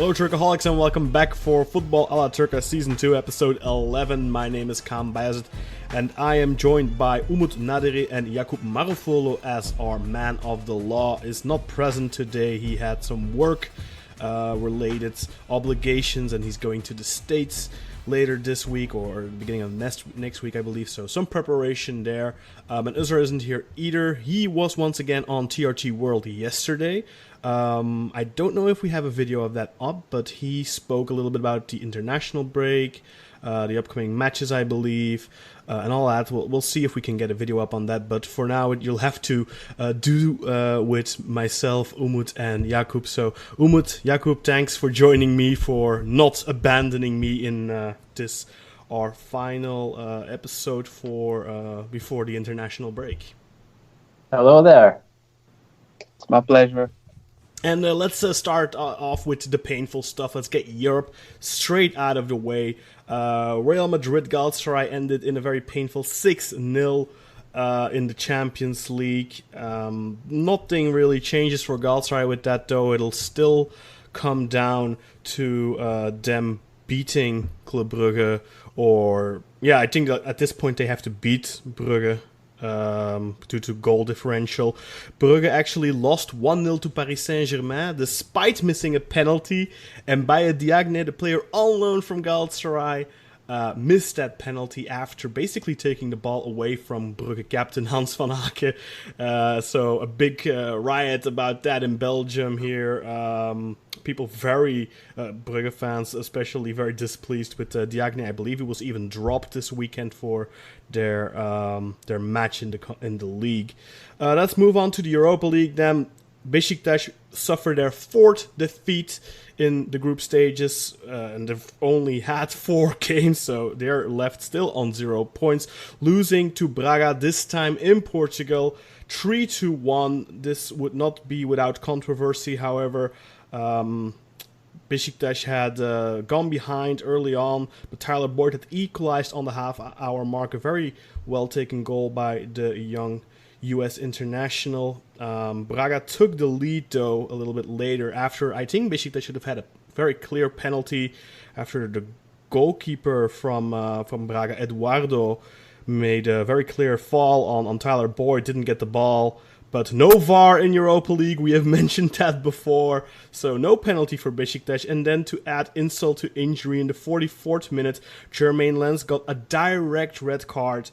Hello Turcaholics and welcome back for Football a la Turca Season 2 Episode 11. My name is Kaan Bayazit and I am joined by Umut Naderi and Yakup Marufoglu as our man of the law is not present today. He had some work related obligations and he's going to the States later this week or beginning of next week, I believe. So some preparation there. And Özer isn't here either. He was once again on TRT World yesterday. I don't know if we have a video of that up, but he spoke a little bit about the international break, the upcoming matches, I believe, and all that. We'll see if we can get a video up on that, but for now you'll have to do with myself, Umut, and Yakup. So Umut, Yakup, thanks for joining me, for not abandoning me in this, our final episode for before the international break. Hello there. It's my pleasure. And let's start off with the painful stuff. Let's get Europe straight out of the way. Real Madrid Galatasaray ended in a very painful 6-0 in the Champions League. Nothing really changes for Galatasaray with that, though. It'll still come down to them beating Club Brugge. Or, yeah, I think at this point they have to beat Brugge. Due to goal differential. Brugge actually lost 1-0 to Paris Saint-Germain despite missing a penalty, and Bayazit, the player on loan from Galatasaray, missed that penalty after basically taking the ball away from Brugge captain Hans van Aken. So a big riot about that in Belgium here. People Brugge fans especially, very displeased with Diagne. I believe he was even dropped this weekend for their match in the league. Let's move on to the Europa League then. Besiktas suffered their 4th defeat in the group stages, and they've only had 4 games, so they're left still on 0 points, losing to Braga, this time in Portugal, 3-1. This would not be without controversy, however. Besiktas had gone behind early on, but Tyler Boyd had equalized on the half-hour mark. A very well-taken goal by the young U.S. international. Braga took the lead, though, a little bit later after I think Besiktas should have had a very clear penalty after the goalkeeper from Braga, Eduardo, made a very clear fall on Tyler Boyd, didn't get the ball. But no VAR in Europa League, we have mentioned that before. So no penalty for Besiktas. And then to add insult to injury, in the 44th minute, Jermaine Lens got a direct red card.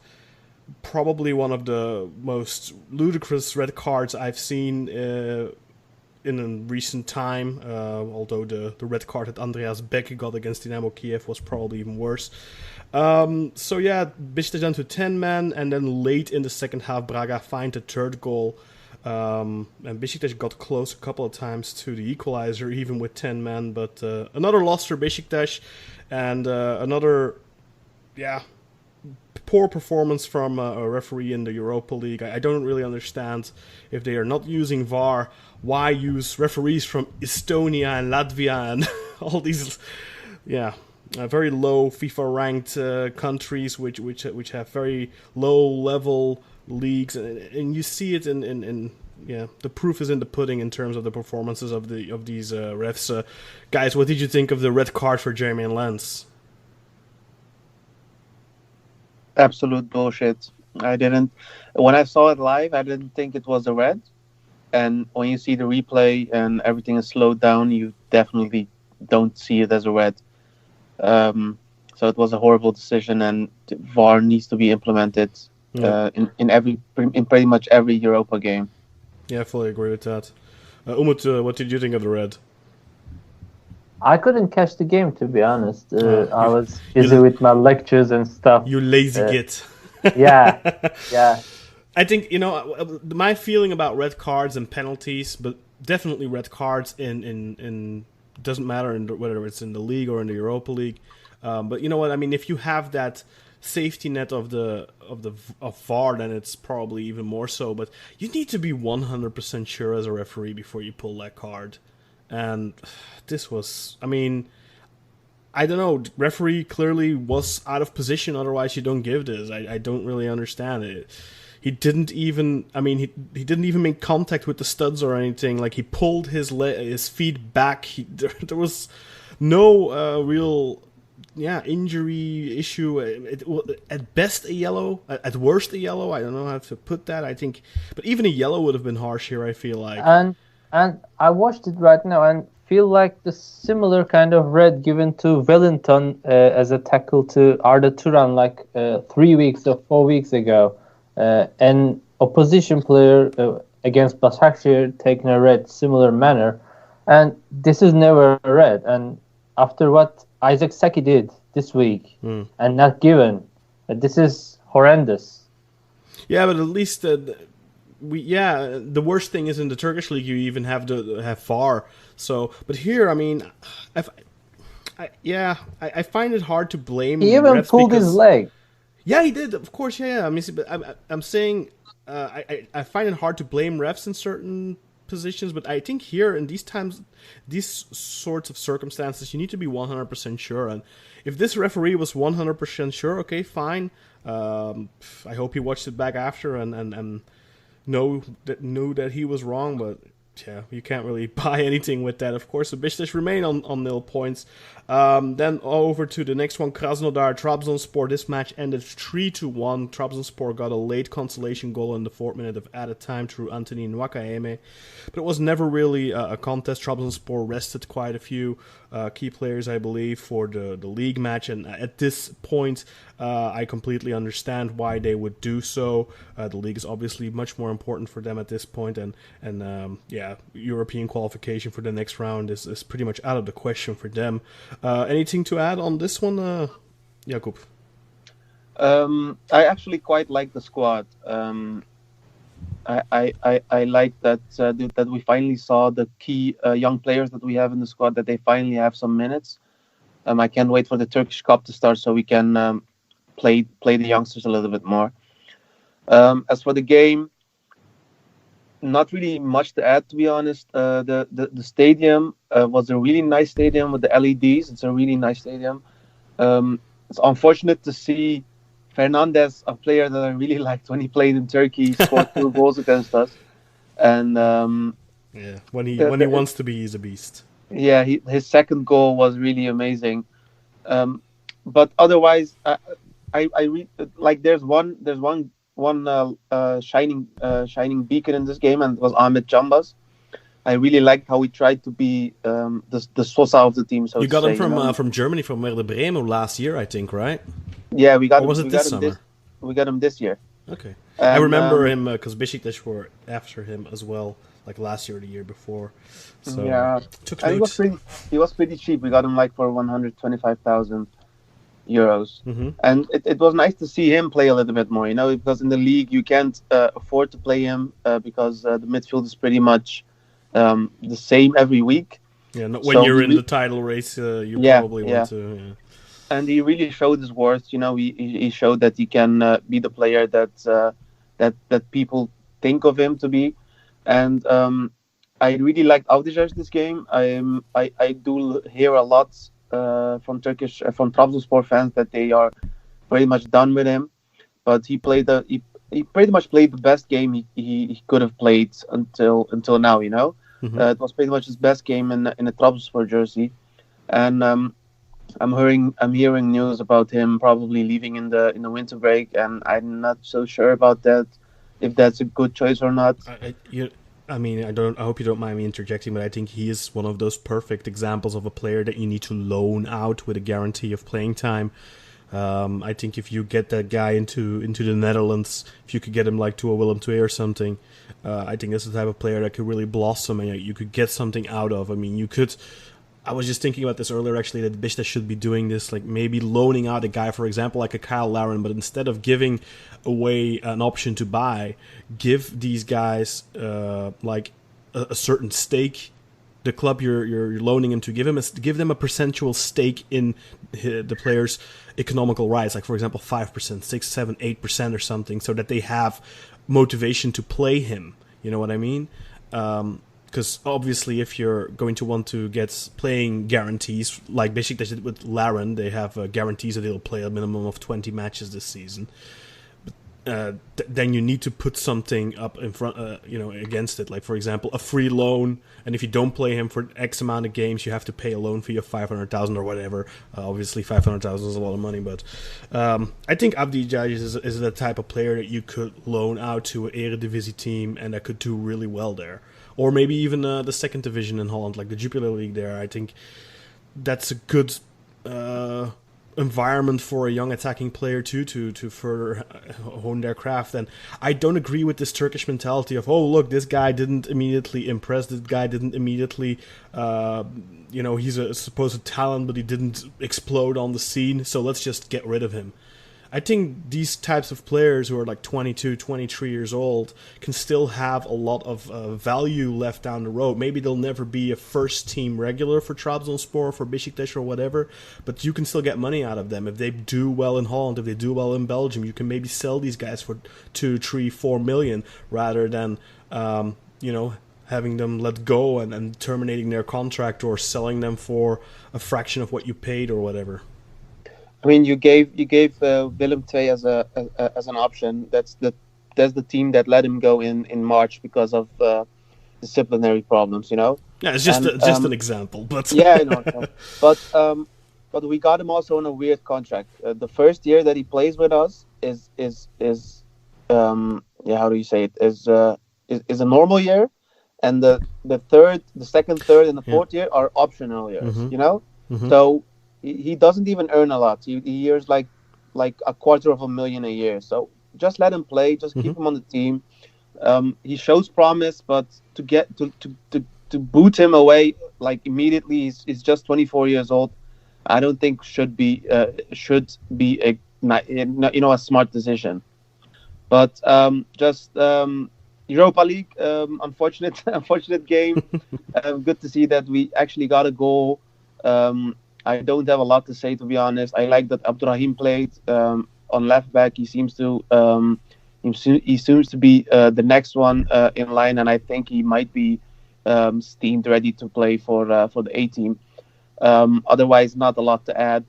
Probably one of the most ludicrous red cards I've seen in a recent time. Although the red card that Andreas Beck got against Dynamo Kiev was probably even worse. So yeah, Besiktas down to 10 men, and then late in the second half, Braga find the third goal. And Besiktas got close a couple of times to the equalizer, even with 10 men. But another loss for Besiktas, and another, poor performance from a referee in the Europa League. I don't really understand, if they are not using VAR, why use referees from Estonia and Latvia and all these, very low FIFA-ranked countries, which have very low-level leagues, and you see it in the proof is in the pudding in terms of the performances of these refs. Guys, what did you think of the red card for Jermaine Lens? Absolute bullshit. When I saw it live, I didn't think it was a red, and when you see the replay and everything is slowed down, you definitely don't see it as a red. So it was a horrible decision, and VAR needs to be implemented in pretty much every Europa game. Yeah, I fully agree with that. Umut, what did you think of the red? I couldn't catch the game, to be honest. I was busy with my lectures and stuff. You lazy git. Yeah. I think, my feeling about red cards and penalties, but definitely red cards in doesn't matter whether it's in the league or in the Europa League. But you know what I mean? If you have that safety net of VAR, then it's probably even more so. But you need to be 100% sure as a referee before you pull that card. And this was, I don't know, referee clearly was out of position, otherwise you don't give this. I don't really understand it. he didn't even. I mean, he didn't even make contact with the studs or anything. Like he pulled his feet back. There was no real injury issue. At best a yellow, at worst a yellow. I don't know how to put that. I think, but even a yellow would have been harsh here. I feel like. And I watched it right now and feel like the similar kind of red given to Wellington as a tackle to Arda Turan like 3 weeks or 4 weeks ago. An opposition player against Başakşehir taking a red similar manner. And this is never a red. And after what Isaac Saki did this week and not given, this is horrendous. Yeah, but at least... the worst thing is in the Turkish league you even have to have VAR. So, but here, I mean, I find it hard to blame. He even pulled his leg. Yeah, he did. Of course, yeah. I mean, but I'm saying I find it hard to blame refs in certain positions, but I think here in these times, these sorts of circumstances, you need to be 100% sure. And if this referee was 100% sure, okay, fine. I hope he watched it back after and knew that he was wrong, but yeah, you can't really buy anything with that. Of course, the Besiktas remain on 0 points. Then over to the next one, Krasnodar, Trabzonspor. This match ended 3-1. Trabzonspor got a late consolation goal in the 4th minute of added time through Anthony Nwakaeme. But it was never really a contest. Trabzonspor rested quite a few key players, I believe, for the league match. And at this point, I completely understand why they would do so. The league is obviously much more important for them at this point. And European qualification for the next round is pretty much out of the question for them. Anything to add on this one, Yakup? I actually quite like the squad. I like that we finally saw the key young players that we have in the squad, that they finally have some minutes. I can't wait for the Turkish Cup to start so we can play the youngsters a little bit more. As for the game, not really much to add, to be honest. The stadium was a really nice stadium with the LEDs. It's a really nice stadium. It's unfortunate to see Fernandez, a player that I really liked when he played in Turkey, scored 2 goals against us. And when he wants to be, he's a beast. Yeah, his second goal was really amazing. But otherwise, there's one shining beacon in this game, and it was Ahmet Jambas. I really liked how he tried to be the Sosa of the team. So you got him from Germany, from Werder Bremen last year, I think, right? Yeah, we got him. Was it this summer? We got him this year. Okay, and I remember him because Besiktas were after him as well, like last year or the year before. So yeah, he was pretty cheap. We got him like for 125,000 euros, and it was nice to see him play a little bit more. Because in the league you can't afford to play him because the midfield is pretty much the same every week. Yeah, when you're in the title race, you probably want to. Yeah. And he really showed his worth. He showed that he can be the player that people think of him to be. And I really liked Avdic this game. I do hear a lot from Trabzonspor fans that they are very much done with him. But he pretty much played the best game he could have played until now. It was pretty much his best game in a Trabzonspor jersey, and I'm hearing news about him probably leaving in the winter break, and I'm not so sure about that, if that's a good choice or not. I hope you don't mind me interjecting, but I think he is one of those perfect examples of a player that you need to loan out with a guarantee of playing time. I think if you get that guy into the Netherlands, if you could get him like to a Willem II or something, I think that's the type of player that could really blossom and you could get something out of. I mean, I was just thinking about this earlier, actually, that Besiktas should be doing this, like maybe loaning out a guy, for example, like a Kyle Larin, but instead of giving away an option to buy, give these guys like a certain stake. The club you're loaning him to, give them a percentual stake in the player's economical rise, like for example 5%, 6, 7, 8% or something, so that they have motivation to play him. You know what I mean? Because obviously, if you're going to want to get playing guarantees, like Besiktas did with Larin, they have guarantees that they'll play a minimum of 20 matches this season. then you need to put something up in front, against it. Like, for example, a free loan, and if you don't play him for X amount of games, you have to pay a loan fee of 500,000 or whatever. Obviously, 500,000 is a lot of money, but I think Abdi Jaj is the type of player that you could loan out to an Eredivisie team, and that could do really well there. Or maybe even the second division in Holland, like the Jupiler League there. I think that's a good environment for a young attacking player too, to further hone their craft. And I don't agree with this Turkish mentality of, oh, look, this guy didn't immediately impress, this guy didn't immediately, he's a supposed talent, but he didn't explode on the scene, so let's just get rid of him. I think these types of players who are like 22, 23 years old can still have a lot of value left down the road. Maybe they'll never be a first-team regular for Trabzonspor, for Besiktas or whatever, but you can still get money out of them. If they do well in Holland, if they do well in Belgium, you can maybe sell these guys for 2, 3, 4 million rather than, having them let go and terminating their contract or selling them for a fraction of what you paid or whatever. I mean, you gave Willem II as an option. That's the team that let him go in March because of disciplinary problems. Yeah, it's just an example, but yeah, no. But we got him also on a weird contract. The first year that he plays with us is how do you say it? Is a normal year, and the second, third, and the fourth year are optional years. Mm-hmm. So. He doesn't even earn a lot. He earns like $250,000 a year. So just let him play. Just keep him on the team. He shows promise, but to get to boot him away like immediately, he's just 24 years old. I don't think should be a smart decision. But Europa League, unfortunate game. Good to see that we actually got a goal. I don't have a lot to say, to be honest. I like that Abdurrahim played on left back. He seems to be the next one in line, and I think he might be steamed ready to play for the A team. Otherwise, not a lot to add.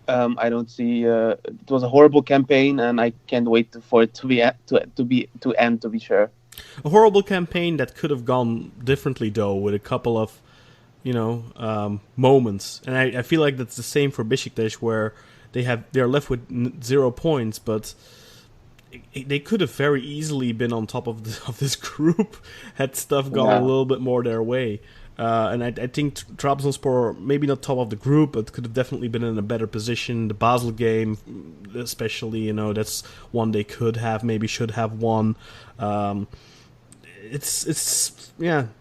I don't see. It was a horrible campaign, and I can't wait for it to end. To be sure, a horrible campaign that could have gone differently, though, with a couple of moments. And I feel like that's the same for Besiktas, where they're left with 0 points, but they could have very easily been on top of this group had stuff gone a little bit more their way. And I think Trabzonspor, maybe not top of the group, but could have definitely been in a better position. The Basel game, especially, that's one they could have, maybe should have won. It's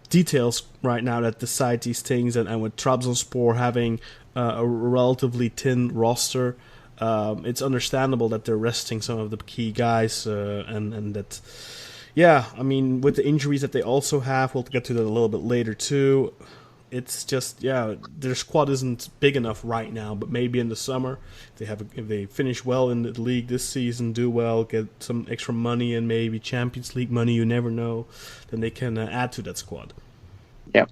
details right now that decide these things, and with Trabzonspor having a relatively thin roster, it's understandable that they're resting some of the key guys, and that, I mean, with the injuries that they also have, we'll get to that a little bit later too. It's just, their squad isn't big enough right now, but maybe in the summer, if they finish well in the league this season, do well, get some extra money and maybe Champions League money, you never know, then they can add to that squad. Yeah,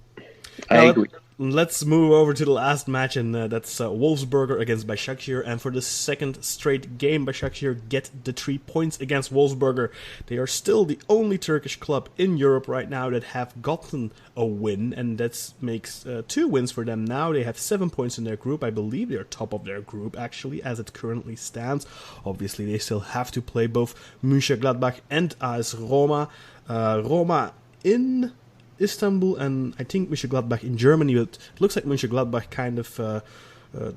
I agree. Let's move over to the last match, and that's Wolfsburger against Başakşehir. And for the second straight game, Başakşehir get the 3 points against Wolfsburger. They are still the only Turkish club in Europe right now that have gotten a win, and that makes 2 wins for them now. They have 7 points in their group. I believe they are top of their group, actually, as it currently stands. Obviously, they still have to play both Mönchengladbach and AS Roma. Roma in Istanbul, and I think Mönchengladbach in Germany, but it looks like Mönchengladbach kind of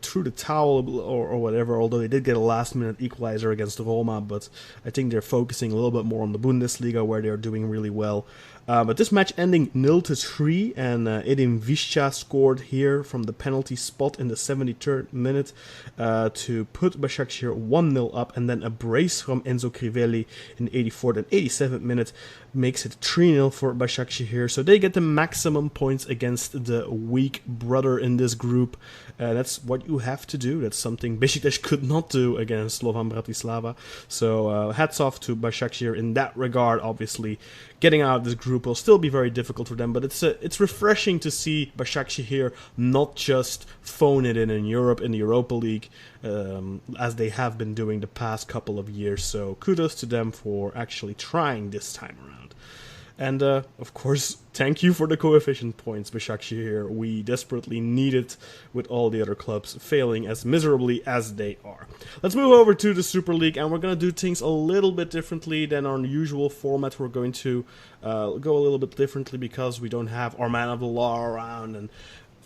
threw the towel or whatever, although they did get a last-minute equalizer against Roma, but I think they're focusing a little bit more on the Bundesliga, where they're doing really well. But this match ending 0-3, and Edin Visca scored here from the penalty spot in the 73rd minute to put Başakşehir 1-0 up, and then a brace from Enzo Crivelli in the 84th and 87th minute makes it 3-0 for Başakşehir. So they get the maximum points against the weak brother in this group. That's what you have to do. That's something Besiktas could not do against Slovan Bratislava. So hats off to Başakşehir in that regard. Obviously, getting out of this group will still be very difficult for them, but it's refreshing to see Başakşehir not just phone it in Europe, in the Europa League, as they have been doing the past couple of years. So kudos to them for actually trying this time around. And, of course, thank you for the coefficient points, Başakşehir. We desperately need it with all the other clubs failing as miserably as they are. Let's move over to the Super League, and we're going to do things a little bit differently than our usual format. We're going to go a little bit differently because we don't have our man of the law around, and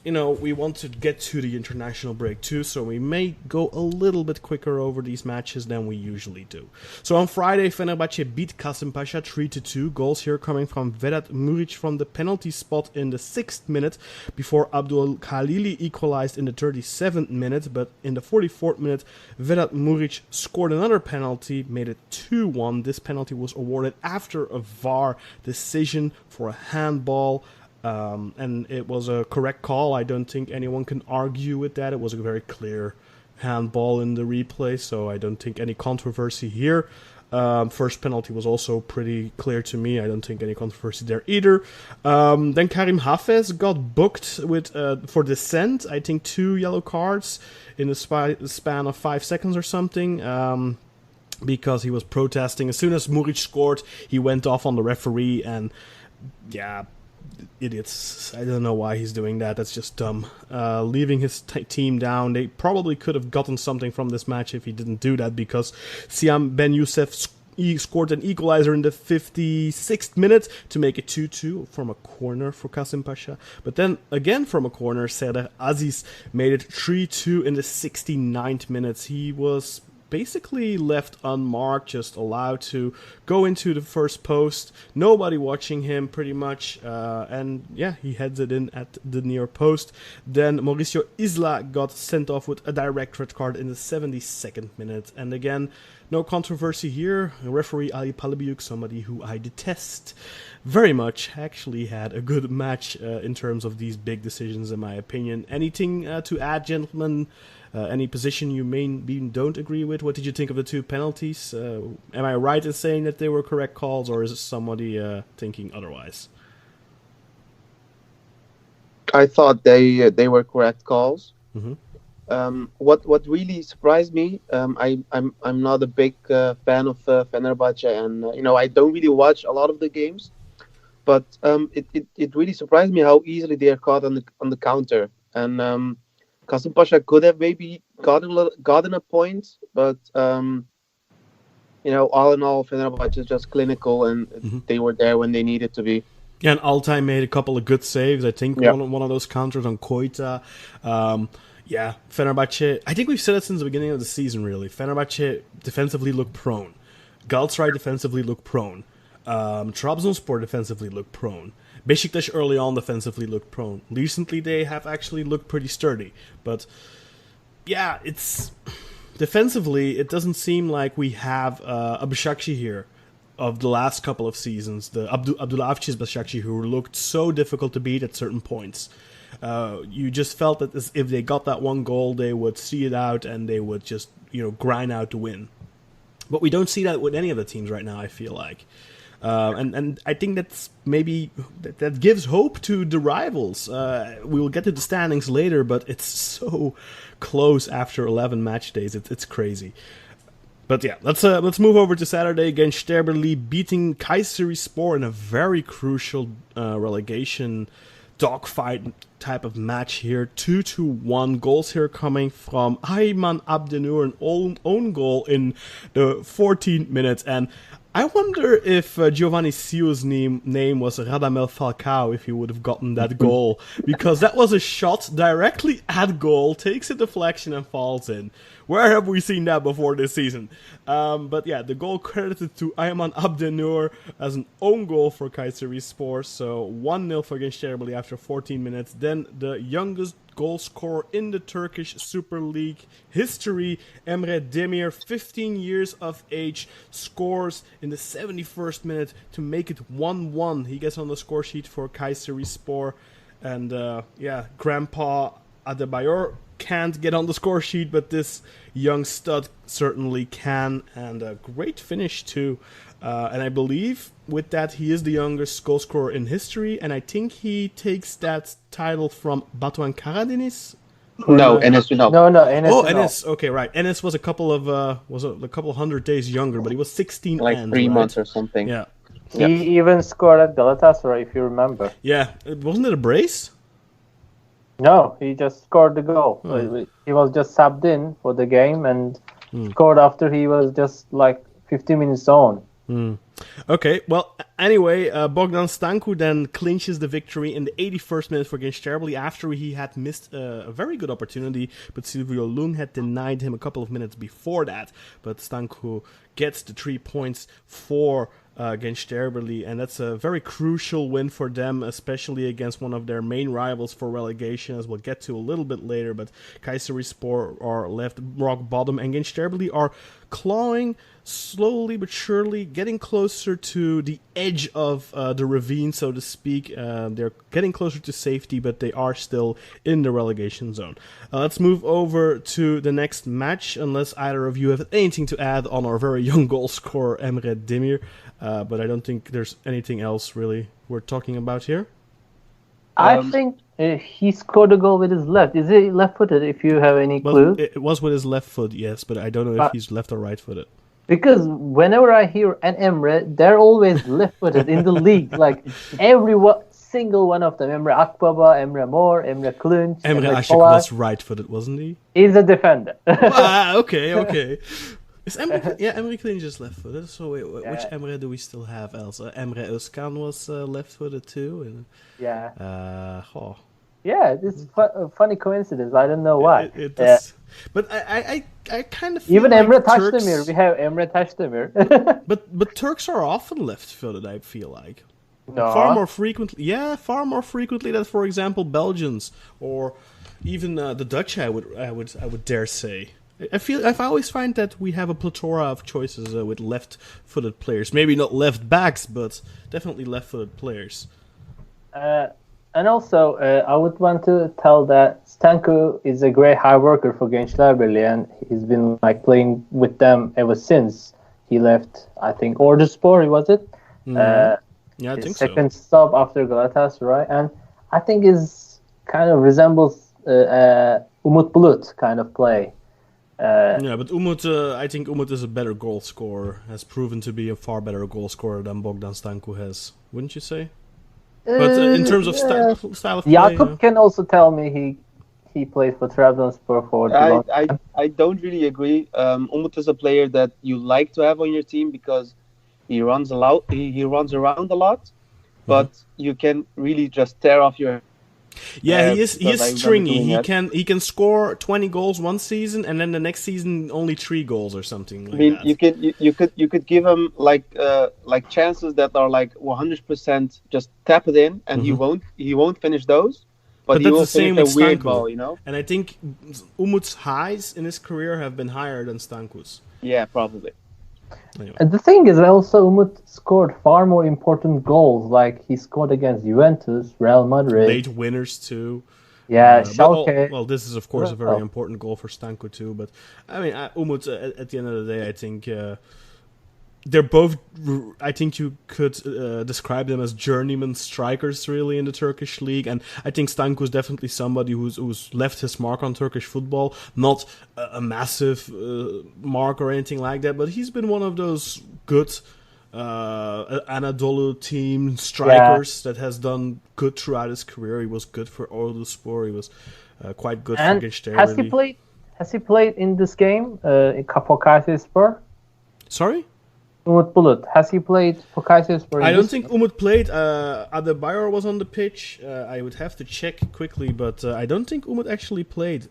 we want to get to the international break too, so we may go a little bit quicker over these matches than we usually do. So on Friday, Fenerbahce beat Kasımpaşa 3-2. Goals here coming from Vedat Muric from the penalty spot in the 6th minute, before Abdul Khalili equalized in the 37th minute, but in the 44th minute, Vedat Muric scored another penalty, made it 2-1. This penalty was awarded after a VAR decision for a handball. And it was a correct call. I don't think anyone can argue with that. It was a very clear handball in the replay, so I don't think any controversy here. First penalty was also pretty clear to me. I don't think any controversy there either. Then Karim Hafez got booked with for dissent. I think 2 yellow cards in the span of 5 seconds or something. Because he was protesting. As soon as Muric scored, he went off on the referee, and yeah, idiots. I don't know why he's doing that. That's just dumb. Leaving his team down. They probably could have gotten something from this match if he didn't do that, because Siam Ben Youssef scored an equalizer in the 56th minute to make it 2-2 from a corner for Kasımpaşa. But then again from a corner, Serdar Aziz made it 3-2 in the 69th minute. He was basically left unmarked, just allowed to go into the first post, nobody watching him pretty much, and yeah, he heads it in at the near post. Then Mauricio Isla got sent off with a direct red card in the 72nd minute, and again, no controversy here. Referee Ali Palabiuk, somebody who I detest very much, actually had a good match in terms of these big decisions, in my opinion. Anything to add, gentlemen? Any position you don't agree with? What did you think of the 2 penalties? Am I right in saying that they were correct calls, or is somebody thinking otherwise? I thought they were correct calls. Mm-hmm. What really surprised me, I'm not a big fan of Fenerbahce, and I don't really watch a lot of the games, but it really surprised me how easily they are caught on the counter, and Kasımpaşa could have maybe gotten a point, but all in all, Fenerbahce is just clinical, and they were there when they needed to be. Yeah, and Altay made a couple of good saves. I think one of those counters on Koita. Yeah, Fenerbahce, I think we've said it since the beginning of the season, really. Fenerbahce defensively looked prone. Galatasaray defensively looked prone. Trabzonspor defensively looked prone. Besiktas early on defensively looked prone. Recently they have actually looked pretty sturdy. But yeah, it's defensively, it doesn't seem like we have a Başakşehir here of the last couple of seasons. The Abdullah Avcı's Başakşehir, who looked so difficult to beat at certain points. You just felt that if they got that one goal, they would see it out and they would just grind out to win. But we don't see that with any of the teams right now, I feel like. And I think that's maybe that gives hope to the rivals. We will get to the standings later, but it's so close after 11 match days. It's crazy. But yeah, let's move over to Saturday against Sterberli, beating Kayserispor in a very crucial relegation dogfight type of match here. 2-1. Goals here coming from Ayman Abdenur, an own goal in the 14th minute, and I wonder if Giovanni Sio's name was Radamel Falcao if he would have gotten that goal, because that was a shot directly at goal, takes a deflection and falls in. Where have we seen that before this season? But yeah, the goal credited to Ayman Abdenur as an own goal for Kayserispor, so 1-0 for against Sterberli after 14 minutes. Then the youngest goal scorer in the Turkish Super League history, Emre Demir, 15 years of age, scores in the 71st minute to make it 1-1. He gets on the score sheet for Kayserispor, and Grandpa Adebayor can't get on the score sheet, but this young stud certainly can, and a great finish too. And I believe with that he is the youngest goal scorer in history, and I think he takes that title from Batuhan Karadeniz. No, Enes Ünal. No, Enes. Oh, Ünal. Enes. Okay, right. Enes was a couple of hundred days younger, but he was 16 Like and 3 right? months or something. Yeah, He even scored at Galatasaray, if you remember. yeah. Wasn't it a brace? No, he just scored the goal. Oh. He was just subbed in for the game and scored after he was just like 50 minutes on. Okay, well, anyway, Bogdan Stanku then clinches the victory in the 81st minute for Gençlerbirliğ after he had missed a very good opportunity, but Silvio Lung had denied him a couple of minutes before that. But Stanku gets the 3 points for Gençlerbirliğ, and that's a very crucial win for them, especially against one of their main rivals for relegation, as we'll get to a little bit later. But Kayserispor are left rock bottom, and Gençlerbirliğ are clawing slowly but surely, getting closer to the edge of the ravine, so to speak. They're getting closer to safety, but they are still in the relegation zone. Let's move over to the next match, unless either of you have anything to add on our very young goal scorer, Emre Demir. But I don't think there's anything else really we're talking about here. I think he scored a goal with his left. Is he left-footed, if you have any clue? Well, it was with his left foot, yes, but I don't know if he's left or right-footed. Because whenever I hear an Emre, they're always left-footed in the league. Like single one of them. Emre Akbaba, Emre Mor, Emre Kılınç, Emre Aşık Polat. was right-footed, wasn't he? He's a defender. Okay. Is Emre, Emre Kılınç is left-footed. So wait, which Emre do we still have else? Emre Özkan was left-footed too. And, Yeah. Yeah, it's a funny coincidence. I don't know why. It does. But I kind of feel even like Emre Turks, Taşdemir. We have Emre Taşdemir. but Turks are often left-footed, I feel like. No. Far more frequently than, for example, Belgians or even the Dutch. I would dare say. I always find that we have a plethora of choices with left-footed players. Maybe not left backs, but definitely left-footed players. And also, I would want to tell that Stanku is a great hard worker for Gençlerbirliği, and he's been like playing with them ever since he left. I think Orduspor, was it? Yeah, I think so. Second stop after Galatasaray, and I think is kind of resembles Umut Bulut kind of play. Yeah, but Umut, I think Umut is a better goal scorer. Has proven to be a far better goal scorer than Bogdan Stanku has. Wouldn't you say? But in terms of style of play, Yakup can also tell me he played for Trabzonspor for the long time. I don't really agree. Umut is a player that you like to have on your team because he runs a lot. He runs around a lot, but you can really just tear off your. Yeah, he is stringy. He can score 20 goals one season, and then the next season only 3 goals or something. Like that. You could give him like chances that are like 100% just tap it in, and he won't finish those. But he will finish a weird ball, you know. And I think Umut's highs in his career have been higher than Stanku's. Yeah, probably. Anyway. And the thing is, also Umut scored far more important goals. Like he scored against Juventus, Real Madrid, late winners too. Yeah, Schalke. Well, this is of course a very important goal for Stanku too. But I mean, Umut at the end of the day, I think they're both. I think you could describe them as journeyman strikers, really, in the Turkish league. And I think Stanku is definitely somebody who's left his mark on Turkish football. Not a massive mark or anything like that, but he's been one of those good Anadolu team strikers that has done good throughout his career. He was good for Orduspor. He was quite good for Gençlerbirliği. Has he played in this game in Kayserispor? Sorry? Umut Bulut, has he played for Kayserispor? I don't think Umut played. Adebayor was on the pitch. I would have to check quickly, but I don't think Umut actually played.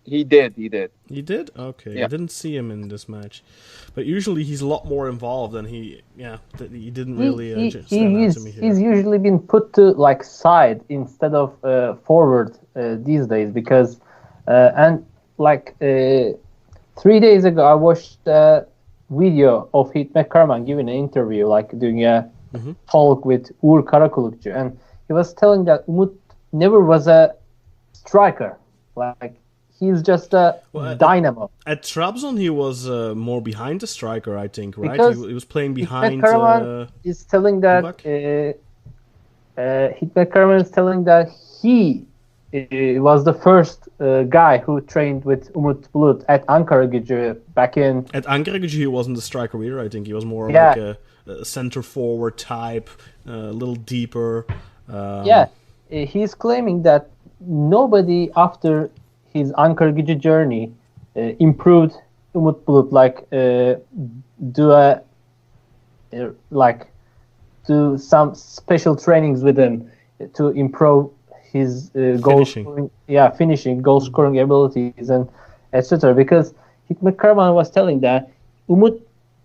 He did. He did? Okay. Yeah. I didn't see him in this match. But usually he's a lot more involved than he didn't really stand out to me here. He's usually been put to like side instead of forward these days because and like 3 days ago I watched video of Hikmet Karaman giving an interview, like doing a talk with Uğur Karakulukçu, and he was telling that Umut never was a striker. Like he's just a Well, dynamo. At Trabzon, he was more behind the striker, I think, right? Because He was playing Hikmet behind. Karaman is telling that Hikmet Karaman is telling that he was the first guy who trained with Umut Bulut at Ankaragücü back in. At Ankaragücü, he wasn't the striker either. I think he was more Yeah. like a center forward type, a little deeper. He's claiming that nobody after his Ankaragücü journey improved Umut Bulut, like do some special trainings with him to improve his finishing, goal scoring abilities, and etc. Because Hikmet Karaman was telling that Umut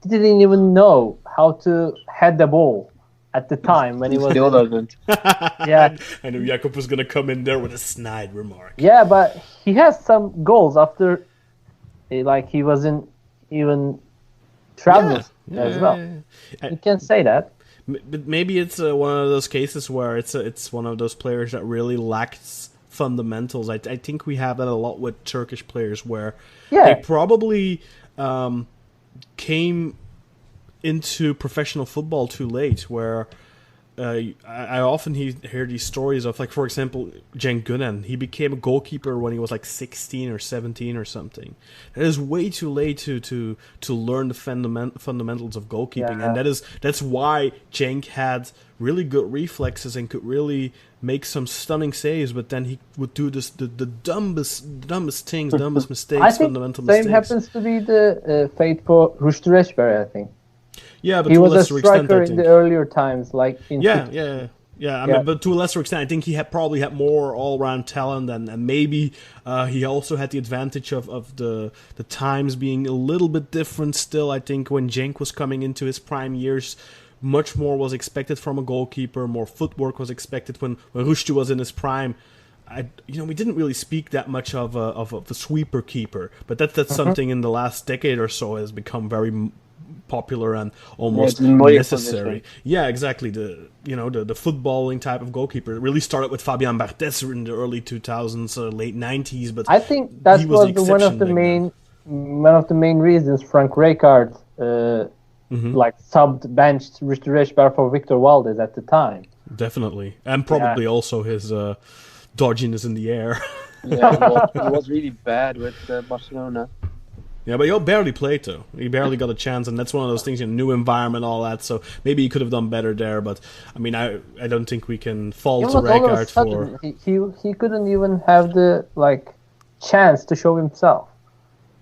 didn't even know how to head the ball at the time when he was. Still doesn't. Yeah, I knew Yakup was gonna come in there with a snide remark. yeah, but he has some goals after, like he wasn't even traveling as well. You can say that. But maybe it's one of those cases where it's one of those players that really lacks fundamentals. I think we have that a lot with Turkish players where they probably came into professional football too late. Where I often hear these stories of, like, for example, Cenk Günen. He became a goalkeeper when he was like 16 or 17 or something. It is way too late to learn the fundamentals of goalkeeping, and that's why Cenk had really good reflexes and could really make some stunning saves. But then he would do the dumbest things, dumbest mistakes, I think fundamental same mistakes. happens to be the fate for Rüştü Reçber, I think. Yeah, but he to was a lesser striker extent, I in think. the earlier times, like in Yeah. I mean, but to a lesser extent, I think he probably had more all-round talent, and maybe he also had the advantage of the times being a little bit different. Still, I think when Cenk was coming into his prime years, much more was expected from a goalkeeper. More footwork was expected. When Rüştü was in his prime, we didn't really speak that much of a sweeper keeper, but that's something in the last decade or so has become very popular and almost necessary. Yeah, exactly. The footballing type of goalkeeper. It really started with Fabian Barthez in the early 2000s, late 90s. But I think that was one of the main reasons Frank Rijkaard like benched Rüştü Reçber for Victor Valdez at the time. Definitely, and probably also his dodginess in the air. Yeah, he was really bad with Barcelona. Yeah, but he barely played, though. He barely got a chance, and that's one of those things, new environment, all that, so maybe he could have done better there, but, I mean, I don't think we can fault Rijkaard for... He couldn't even have the, chance to show himself.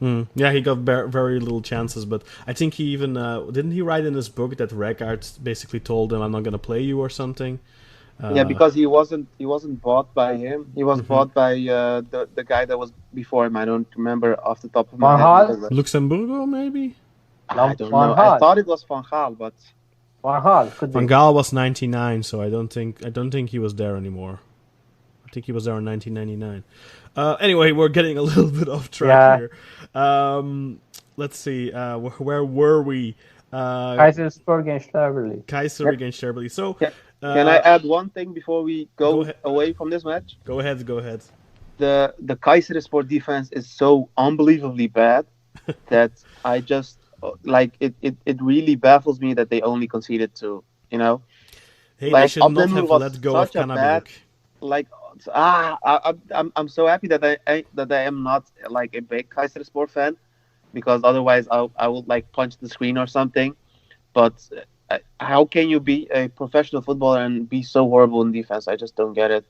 Yeah, he got very little chances, but I think he even... didn't he write in his book that Rijkaard basically told him, I'm not going to play you or something? Yeah, because he wasn't bought by him. He was bought by the guy that was before him. I don't remember off the top of my head. Luxemburgo, maybe? I don't know. I thought it was Van Gaal, but Van Gaal could be. Van Gaal was 99, so I don't think he was there anymore. I think he was there in 1999. Anyway, we're getting a little bit off track here. Let's see. Where were we? Kayserispor Gençler Birliği. Kayseri Gençler Birliği. So. Can I add one thing before we go away from this match? Go ahead. The Kayserispor defense is so unbelievably bad that I just it really baffles me that they only conceded 2. Hey, they should not have let go of Kanabiluk. I'm so happy that I am not a big Kayserispor fan, because otherwise I would punch the screen or something. But how can you be a professional footballer and be so horrible in defense? I just don't get it.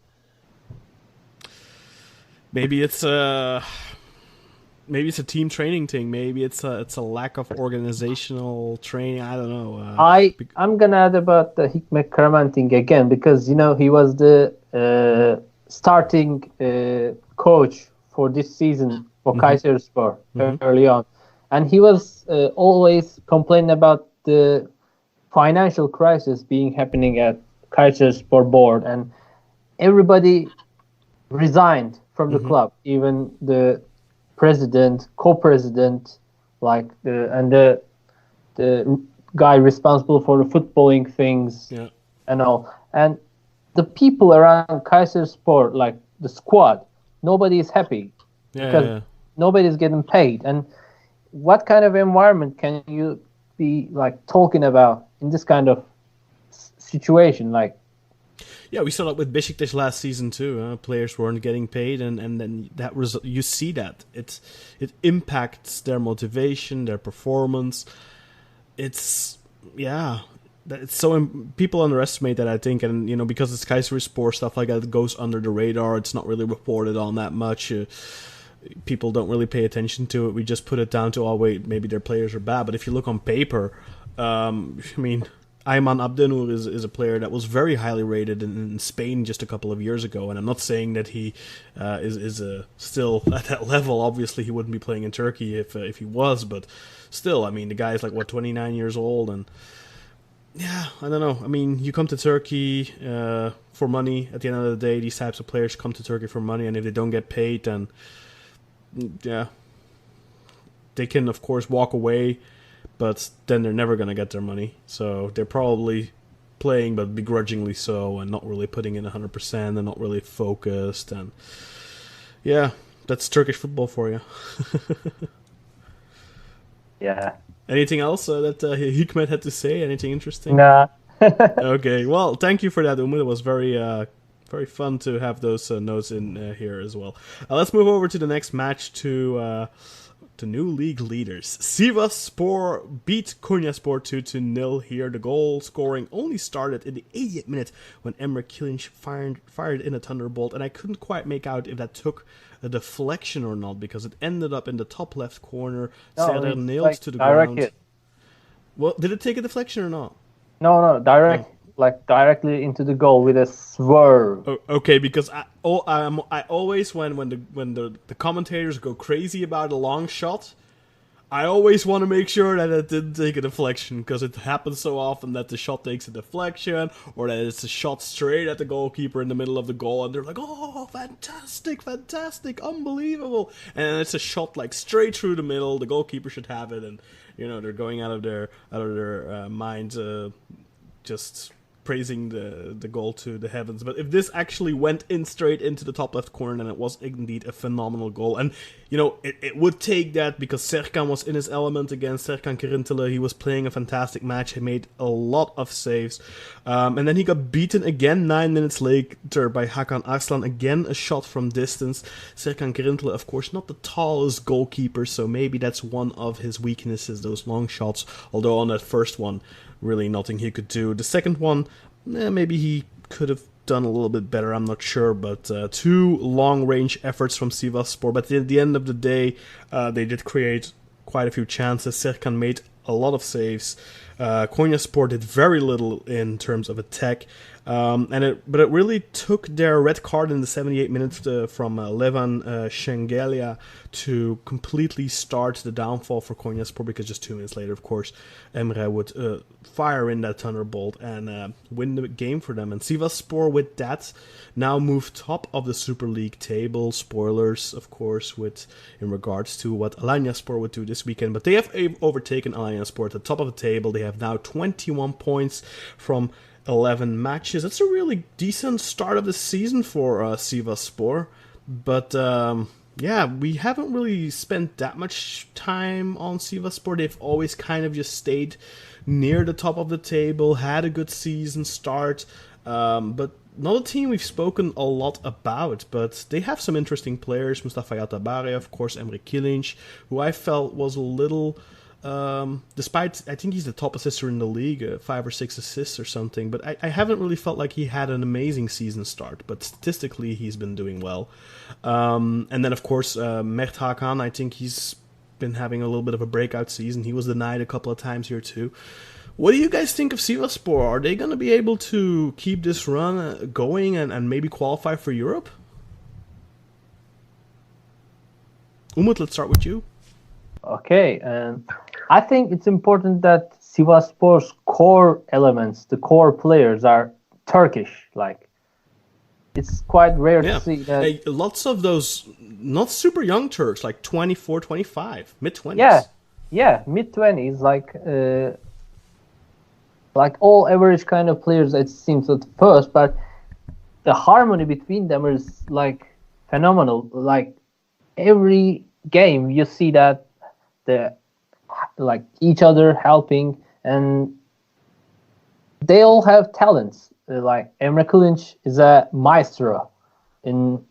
Maybe it's a team training thing. Maybe it's a lack of organizational training. I don't know. I'm gonna add about the Hikmet Karaman thing again, because he was the starting coach for this season for Kayserispor early on, and he was always complaining about the financial crisis happening at Kayserispor board, and everybody resigned from the club, even the president, co-president, and the guy responsible for the footballing things and all. And the people around Kayserispor, the squad, nobody is happy because Yeah. nobody's getting paid. And what kind of environment can you be like talking about in this kind of situation? Like, Yeah, we saw that with Besiktas last season too. Players weren't getting paid, and then that you see that it impacts their motivation, their performance. It's it's so people underestimate that, I think, and because it's Kayserispor, stuff like that, it goes under the radar. It's not really reported on that much. People don't really pay attention to it. We just put it down to, oh wait, maybe their players are bad. But if you look on paper, I mean, Ayman Abdenur is a player that was very highly rated in Spain just a couple of years ago, and I'm not saying that he is still at that level. Obviously, he wouldn't be playing in Turkey if he was, but still, I mean, the guy is like 29 years old, and yeah, I don't know. I mean, you come to Turkey for money. At the end of the day, these types of players come to Turkey for money, and if they don't get paid, then yeah, they can of course walk away. But then they're never going to get their money. So they're probably playing, but begrudgingly so, and not really putting in 100% and not really focused. And yeah, that's Turkish football for you. yeah. Anything else that Hikmet had to say? Anything interesting? Nah. Okay, well, thank you for that, Umut. It was very fun to have those notes in here as well. Let's move over to the next match to new league leaders. Sivasspor beat Konyaspor 2-0 here. The goal scoring only started in the 80th minute when Emre Kilic fired in a thunderbolt, and I couldn't quite make out if that took a deflection or not, because it ended up in the top left corner. Serdar nailed like to the direct ground. hit. Well, did it take a deflection or not? No, direct. Oh. Like directly into the goal with a swerve. Oh, okay, because I always when the commentators go crazy about a long shot, I always want to make sure that it didn't take a deflection, because it happens so often that the shot takes a deflection, or that it's a shot straight at the goalkeeper in the middle of the goal, and they're like, oh, fantastic, unbelievable, and it's a shot like straight through the middle. The goalkeeper should have it, and they're going out of their minds, just praising the goal to the heavens. But if this actually went in straight into the top left corner, then it was indeed a phenomenal goal. And it would take that, because Serkan was in his element again. Serkan Kirintele, he was playing a fantastic match. He made a lot of saves, and then he got beaten again 9 minutes later by Hakan Arslan. Again, a shot from distance. Serkan Kirintele, of course, not the tallest goalkeeper, so maybe that's one of his weaknesses, those long shots. Although on that first one, really nothing he could do. The second one, maybe he could have done a little bit better, I'm not sure, but two long-range efforts from Sivasspor. But at the end of the day, they did create quite a few chances. Serkan made a lot of saves. Konyaspor did very little in terms of attack, but it really took their red card in the 78th minute from Levan Shengelia to completely start the downfall for Konyaspor, because just 2 minutes later, of course, Emre would fire in that thunderbolt and win the game for them. And Sivasspor, with that, now moved top of the Super League table. Spoilers, of course, in regards to what Alanyaspor would do this weekend. But they have overtaken Alanyaspor at the top of the table. They have now 21 points from 11 matches. That's a really decent start of the season for Sivasspor. But yeah, we haven't really spent that much time on Sivasspor. They've always kind of just stayed near the top of the table, had a good season start, but not a team we've spoken a lot about. But they have some interesting players. Mustafa Yatabare, of course, Emre Kilic, who I felt was a little... despite, I think he's the top assister in the league, 5 or 6 assists or something, but I haven't really felt like he had an amazing season start, but statistically he's been doing well. And then, of course, Mert Hakan, I think he's been having a little bit of a breakout season. He was denied a couple of times here too. What do you guys think of Sivasspor? Are they going to be able to keep this run going and maybe qualify for Europe? Umut, let's start with you. Okay, and I think it's important that Sivasspor's core elements, the core players, are Turkish. Like, it's quite rare to see that. Hey, lots of those not super young Turks, like 24, 25, mid-20s. Yeah, mid-20s, like all average kind of players, it seems at first, but the harmony between them is like phenomenal. Like every game, you see that the like each other helping, and they all have talents. Like Emre Kılınç is a maestro in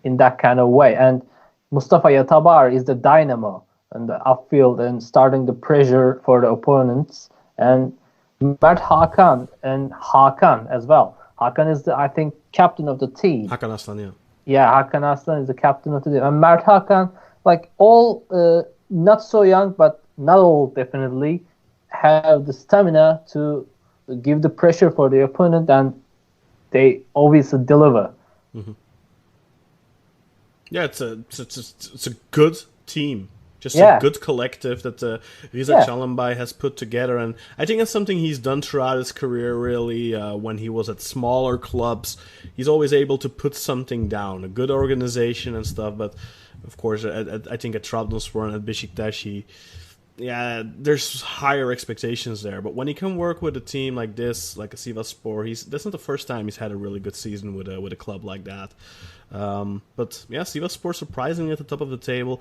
that kind of way, and Mustafa Yatabar is the dynamo in the upfield and starting the pressure for the opponents, and Mert Hakan and Hakan as well. Hakan is the, I think, captain of the team. Hakan Aslan, yeah. Yeah, Hakan Aslan is the captain of the team. And Mert Hakan, like all not so young, but not old definitely, have the stamina to give the pressure for the opponent, and they obviously deliver. Mm-hmm. Yeah, it's a good team. Just a good collective that Riza Çalınbay has put together, and I think it's something he's done throughout his career. Really, when he was at smaller clubs, he's always able to put something down, a good organization and stuff. But of course, I think at Trabzonspor and at Besiktas, there's higher expectations there. But when he can work with a team like this, like a Sivasspor, that's not the first time he's had a really good season with a club like that. But yeah, Sivasspor surprisingly at the top of the table.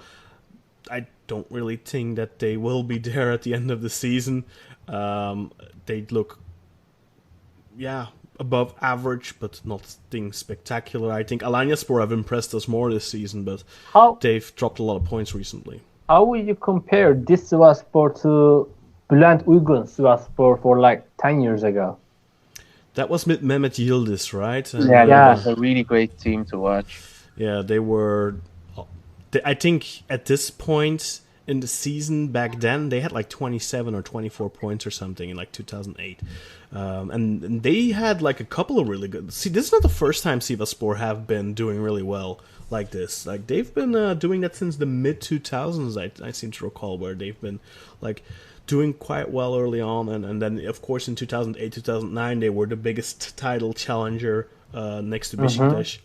I don't really think that they will be there at the end of the season. They look, above average, but nothing spectacular. I think Alanyaspor have impressed us more this season, but they've dropped a lot of points recently. How will you compare this Sivasspor to Bülent Uygun Sivasspor for like 10 years ago? That was with Mehmet Yıldız, right? And, that was a really great team to watch. Yeah, they were... I think at this point in the season back then, they had like 27 or 24 points or something in like 2008. And they had like a couple of really good... See, this is not the first time Sivasspor have been doing really well like this. Like they've been doing that since the mid-2000s, I seem to recall, where they've been like doing quite well early on. And then, of course, in 2008, 2009, they were the biggest title challenger next to Besiktas.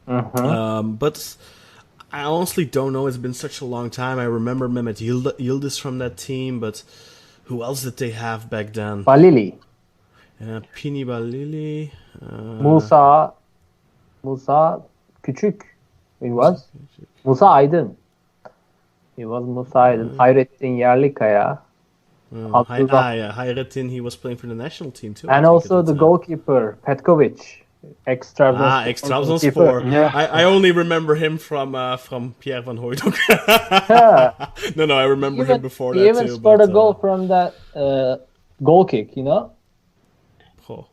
But... I honestly don't know. It's been such a long time. I remember Mehmet Yıldız from that team, but who else did they have back then? Balili. Pini Balili. Musa Küçük. It was. Musa Aydın. It was Musa Aydın. Hayrettin Yerlikaya. Hayrettin, he was playing for the national team too. And also the goalkeeper, Petkovic. Ex-Trabzonspor. Yeah. I only remember him from Pierre van Hooijdonk. No, I remember him before that too. He even scored a goal from that goal kick, you know? Oh.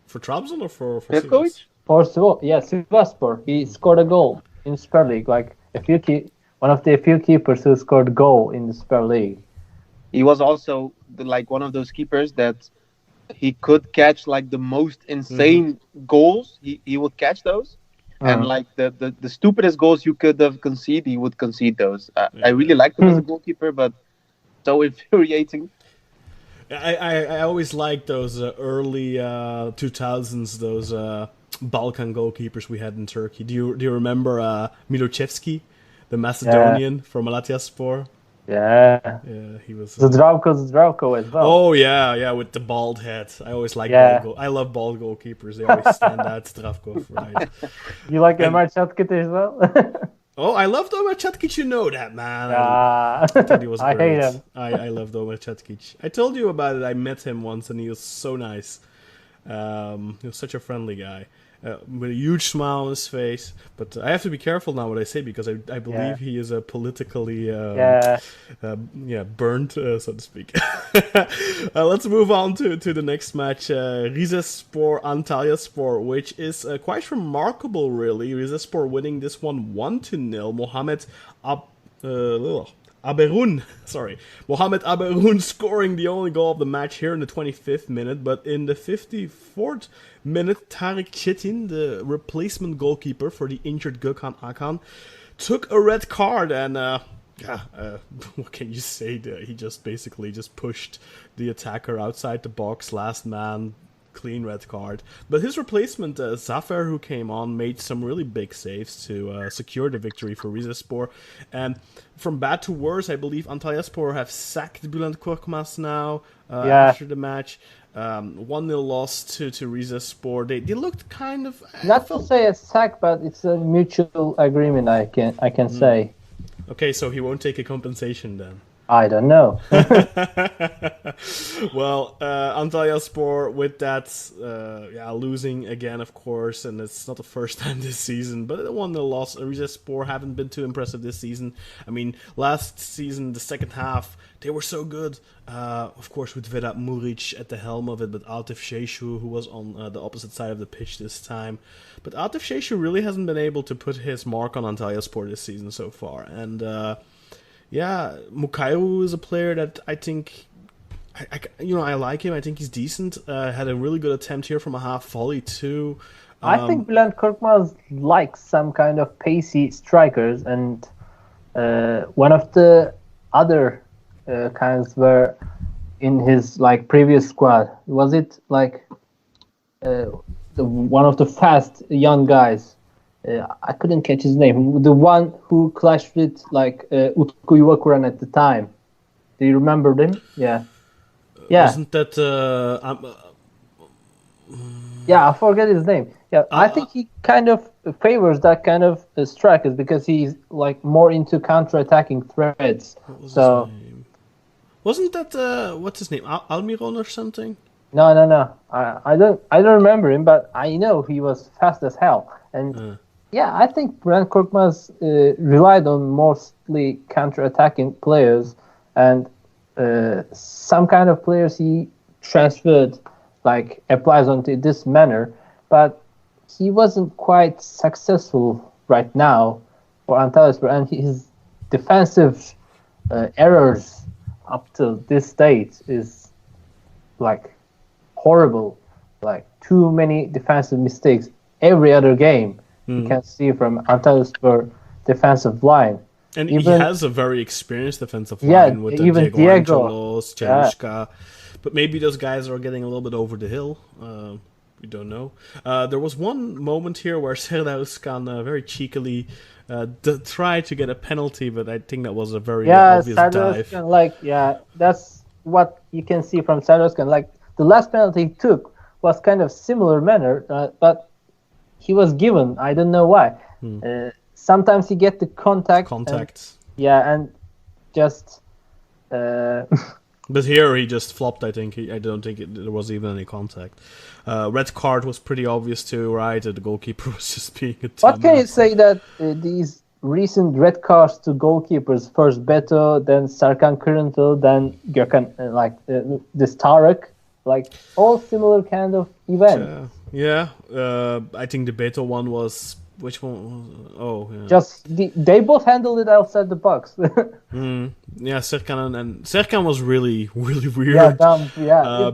For Trabzon or for Petkovic? Sivasspor. He scored a goal in Super League, like one of the few keepers who scored a goal in the Super League. He was also like one of those keepers that he could catch like the most insane goals. He would catch those, and like the stupidest goals you could have conceded, he would concede those. I really liked him as a goalkeeper, but so infuriating. I always liked those early 2000s, those Balkan goalkeepers we had in Turkey. Do you remember Miloševski, the Macedonian from Malatyaspor? Yeah, he was Zdravko as well. Oh yeah, with the bald head. I always like bald I love bald goalkeepers. They always stand out. Zdravko, right? You like Ömer Çatkiç as well? Oh, I loved Ömer Çatkiç. You know that, man. I thought he was great. I hate him. I loved Ömer Çatkiç. I told you about it. I met him once, and he was so nice. He was such a friendly guy. With a huge smile on his face, but I have to be careful now what I say, because I believe he is politically burnt, so to speak. Let's move on to the next match, Rizespor Antalyaspor, which is quite remarkable, really. Rizespor winning this one 1-0. Mohamed Aberun scoring the only goal of the match here in the 25th minute, but in the 54th minute, Tarık Çetin, the replacement goalkeeper for the injured Gökhan Akan, took a red card, and what can you say? He just basically pushed the attacker outside the box, last man, clean red card. But his replacement, Zafer, who came on, made some really big saves to secure the victory for Rizespor. And from bad to worse, I believe Antalyaspor have sacked Bülent Korkmaz now after the match. 1-0 loss to Rizespor. They looked kind of... Not to say a sack, but it's a mutual agreement, I can say. Okay, so he won't take a compensation then. I don't know. Well, Antalyaspor with that, losing again, of course, and it's not the first time this season, but 1-0 loss. Rizespor haven't been too impressive this season. I mean, last season, the second half, they were so good. Of course, with Vedat Muric at the helm of it, but Atif Şeşu, who was on the opposite side of the pitch this time. But Atif Şeşu really hasn't been able to put his mark on Antalyaspor this season so far, and... Mukairu is a player that I think, I like him. I think he's decent. Had a really good attempt here from a half volley too. I think Bülent Korkmaz likes some kind of pacey strikers, and one of the other kinds were in his previous squad. Was it one of the fast young guys? I couldn't catch his name. The one who clashed with Utku Yuvakuran at the time. Do you remember him? Yeah. Wasn't that? Yeah, I forget his name. Yeah, I think he kind of favors that kind of strikers because he's more into counter-attacking threats. What was his name? Wasn't that what's his name? Almiron or something? No. I don't remember him, but I know he was fast as hell. And I think Bülent Korkmaz relied on mostly counter-attacking players, and some kind of players he transferred, applies onto this manner, but he wasn't quite successful right now for Antalyaspor, and his defensive errors up to this date is horrible. Too many defensive mistakes every other game. You can see from Antalyaspor defensive line. And he has a very experienced defensive line with even Diego Angelos, Cherushka. But maybe those guys are getting a little bit over the hill. We don't know. There was one moment here where Serdar Özkan very cheekily tried to get a penalty, but I think that was a very obvious dive. Özkan, that's what you can see from Serdar Özkan. The last penalty he took was kind of similar manner, but he was given. I don't know why. Sometimes he get the contact. And just. But here he just flopped. I think. I don't think there was even any contact. Red card was pretty obvious too, right? The goalkeeper was just being a. What can you say that these recent red cards to goalkeepers? First Beto, then Serkan Kırıntılı, then Gökhan, this Tarık, all similar kind of events. I think the Beto one was... Which one? Just they both handled it outside the box. Serkan was really weird.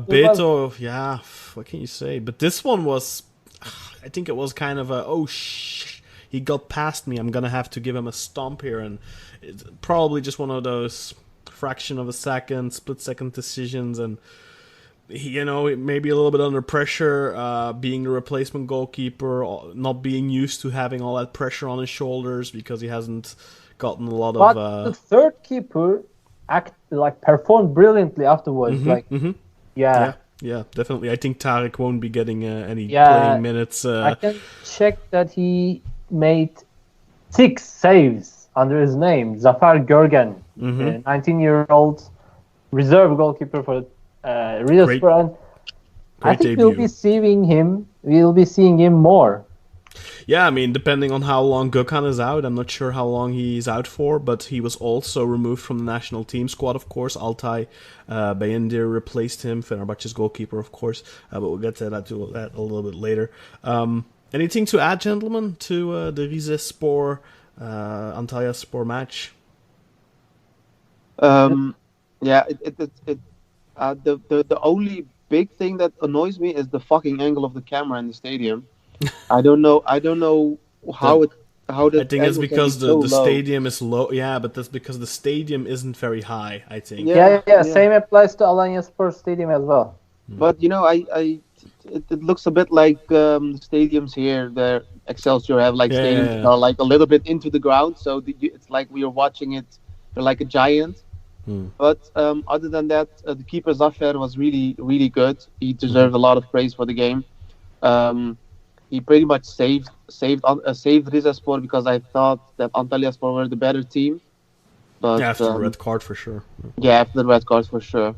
Beto, what can you say? But this one was... I think it was kind of a... he got past me. I'm gonna have to give him a stomp here, and it's probably just one of those fraction of a second, split-second decisions, and... maybe a little bit under pressure, being the replacement goalkeeper, not being used to having all that pressure on his shoulders because he hasn't gotten a lot of... But the third keeper performed brilliantly afterwards. Yeah, definitely. I think Tarık won't be getting any playing minutes. I can check that he made 6 saves under his name. Zafer Görgen, 19-year-old reserve goalkeeper for Rizespor. I think debut. we'll be seeing him more. Yeah, I mean, depending on how long Gökhan is out, I'm not sure how long he's out for, but he was also removed from the national team squad, of course. Altay Bayındır replaced him, Fenerbahçe's goalkeeper, of course, but we'll get to that a little bit later. Anything to add, gentlemen, to the Rizespor Antalyaspor match? The only big thing that annoys me is the fucking angle of the camera in the stadium. I don't know how I think it's because the stadium is low. Yeah, but that's because the stadium isn't very high, I think. Yeah. Same applies to Alanyaspor Stadium as well. But it looks a bit like the stadiums here. The Excelsior have stadiums that are a little bit into the ground, so it's like we are watching it like a giant. But other than that, the keeper Zafer was really, really good. He deserved a lot of praise for the game. He pretty much saved Rizespor because I thought that Antalyaspor were the better team. But Yeah, after the red card for sure. yeah, after the red cards for sure.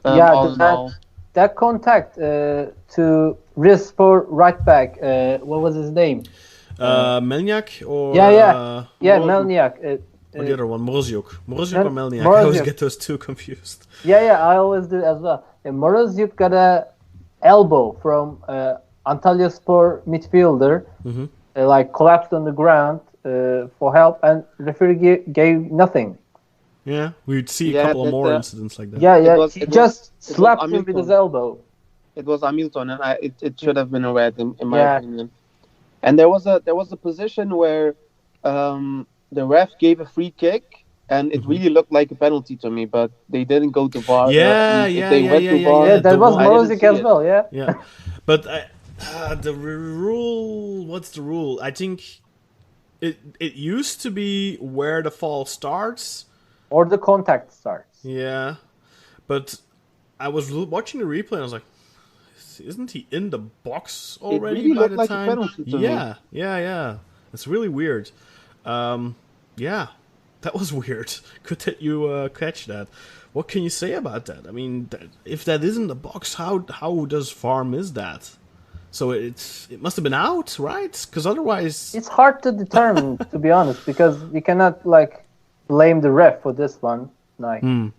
Yeah, all in all, that contact to Rizespor right back. What was his name? Melniak or Melniak. or the other one, Moroziuk or Melniak. I Moroziuk. always get those two confused. Yeah, I always do as well. Moroziuk got a elbow from Antalyaspor midfielder, like collapsed on the ground for help, and referee gave nothing. Yeah, we'd see a couple of more incidents like that. Yeah, he just slapped him with his elbow. It was Hamilton, and it should have been a red in my opinion. And there was a position where the ref gave a free kick, and it really looked like a penalty to me, but they didn't go to VAR. That was Morozic as well. Yeah, but the rule. What's the rule? I think it used to be where the fall starts or the contact starts. Yeah, but I was watching the replay and I was like, isn't he in the box already? It really by looked the like time? a penalty to me. Yeah. It's really weird. Yeah, that was weird. Good that you catch that. What can you say about that? I mean, if that is in the box, how does VAR miss that? So it must have been out, right? Because otherwise, it's hard to determine, to be honest, because you cannot blame the ref for this one. No.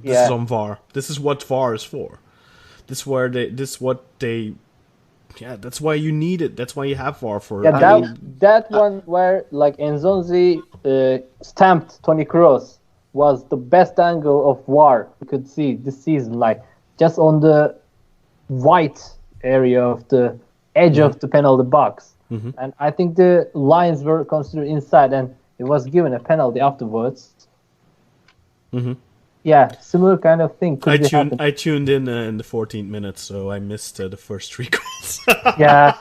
This is on VAR. This is what VAR is for. That's why you need it. That's why you have VAR for it. Yeah, that one where Enzonzi stamped Toni Kroos was the best angle of VAR you could see this season. Just on the white area of the edge of the penalty box. And I think the lines were considered inside, and it was given a penalty afterwards. Yeah, similar kind of thing could happen. I tuned in the 14th minute, so I missed the first 3 goals. Yeah.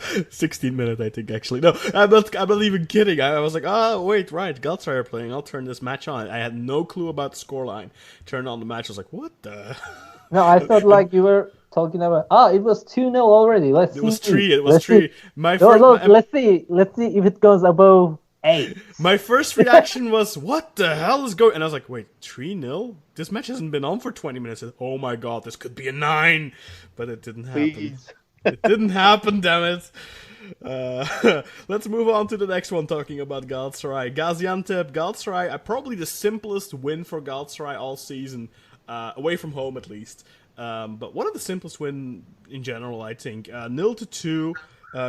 16th minute, I think, actually. No, I'm not even kidding. I was like, oh, wait, right, Galatasaray are playing. I'll turn this match on. I had no clue about the scoreline. Turned on the match, I was like, what the... No, I thought you were talking about, it was 2-0 already. Let's see. It was 3. Let's see if it goes above 8. My first reaction was, what the hell is going... And I was like, wait, 3-0? This match hasn't been on for 20 minutes. Oh my god, this could be a 9. But it didn't happen. Please. It didn't happen, damn it. Let's move on to the next one, talking about Galatasaray. Gaziantep, Galatasaray, probably the simplest win for Galatasaray all season, away from home at least. But one of the simplest win in general, I think. 0-2,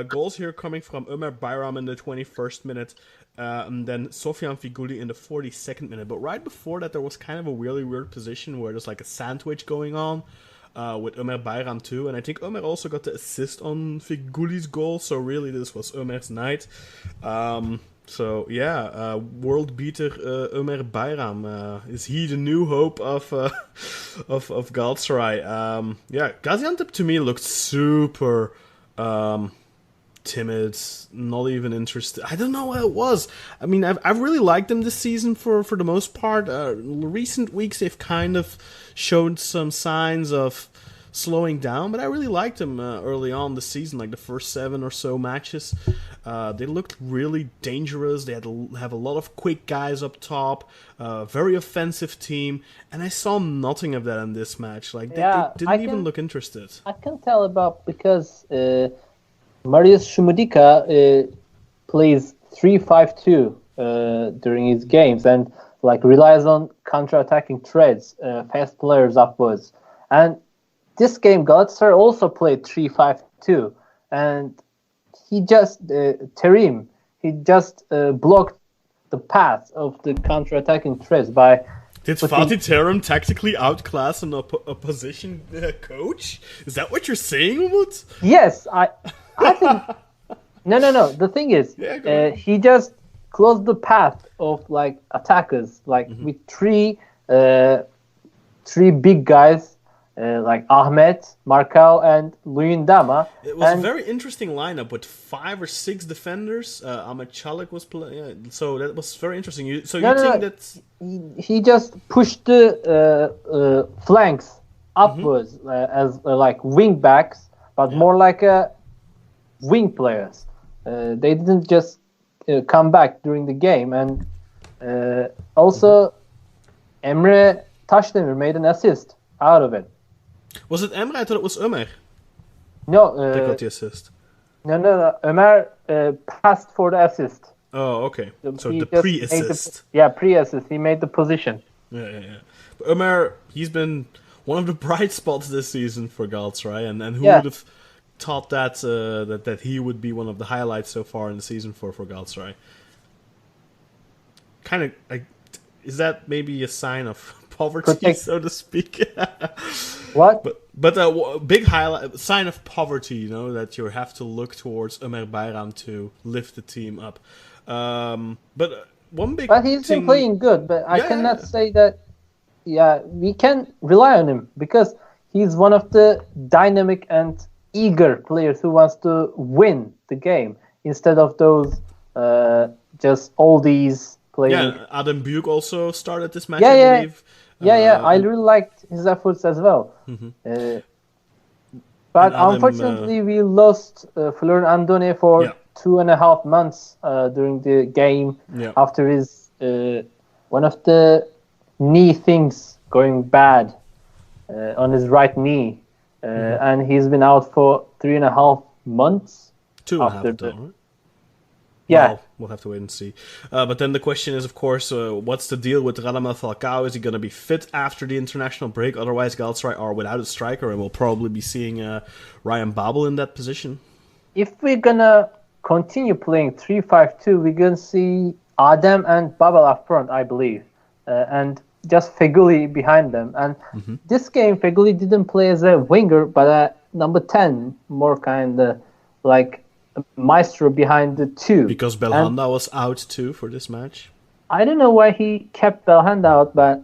goals here coming from Ömer Bayram in the 21st minute, and then Sofyan Figuli in the 42nd minute. But right before that, there was kind of a really weird position where there's a sandwich going on. With Ömer Bayram too, and I think Ömer also got the assist on Figuli's goal, so really this was Ömer's night. World beater Ömer Bayram, is he the new hope of Galatasaray? Gaziantep to me looked super timid, not even interested. I don't know what it was. I mean, I've really liked them this season for the most part. Recent weeks they've kind of showed some signs of slowing down, but I really liked them early on this season, the first 7 or so matches. They looked really dangerous. They have a lot of quick guys up top, very offensive team, and I saw nothing of that in this match. They didn't even look interested. I can tell because Marius Shumudika plays 3-5-2 during his games and relies on counter-attacking threads, fast players upwards. And this game, Galatasaray also played 3-5-2, and he just blocked the path of the counter-attacking threads by. Did Fatih Terim tactically outclass an opposition coach? Is that what you're saying, Umut? Yes, I think. No. The thing is, he just closed the path of attackers, with three big guys like Ahmet, Markao, and Luyendama. It was a very interesting lineup with 5 or 6 defenders. Ahmet Çalık was playing, so that was very interesting. You think that he just pushed the flanks upwards as like wing backs, but more like wing players. They didn't just come back during the game, and also Emre Taşdemir made an assist out of it. Was it Emre? I thought it was Ömer. No, that got the assist. No. Ömer passed for the assist. Oh, okay. So He the just pre-assist. Pre-assist. He made the position. Yeah. But Ömer, he's been one of the bright spots this season for Galatasaray, and who Yeah. would have thought that that he would be one of the highlights so far in the season for Galatasaray? Kind of like, is that maybe a sign of poverty, so to speak? What? But a big highlight, sign of poverty, you know, that you have to look towards Ömer Bayram to lift the team up. But one big But he's been playing good, but I cannot say that. Yeah, we can rely on him because he's one of the dynamic and eager players who wants to win the game instead of those just all these playing. Yeah, Adam Büyük also started this match, I believe. I really liked his efforts as well. But Adam, unfortunately, we lost Florian Andone for 2.5 months during the game after his one of the knee things going bad on his right knee, and he's been out for 3.5 months. 2.5, right? Yeah. Well, we'll have to wait and see. But then the question is, of course, what's the deal with Radamel Falcao? Is he going to be fit after the international break? Otherwise, Galatasaray are without a striker, and we'll probably be seeing Ryan Babel in that position. If we're going to continue playing 3-5-2, we're going to see Adem and Babel up front, I believe, and just Feguli behind them. And this game, Feguli didn't play as a winger, but number 10, more kind of like maestro behind the 2. Because Belhanda was out too for this match. I don't know why he kept Belhanda out, but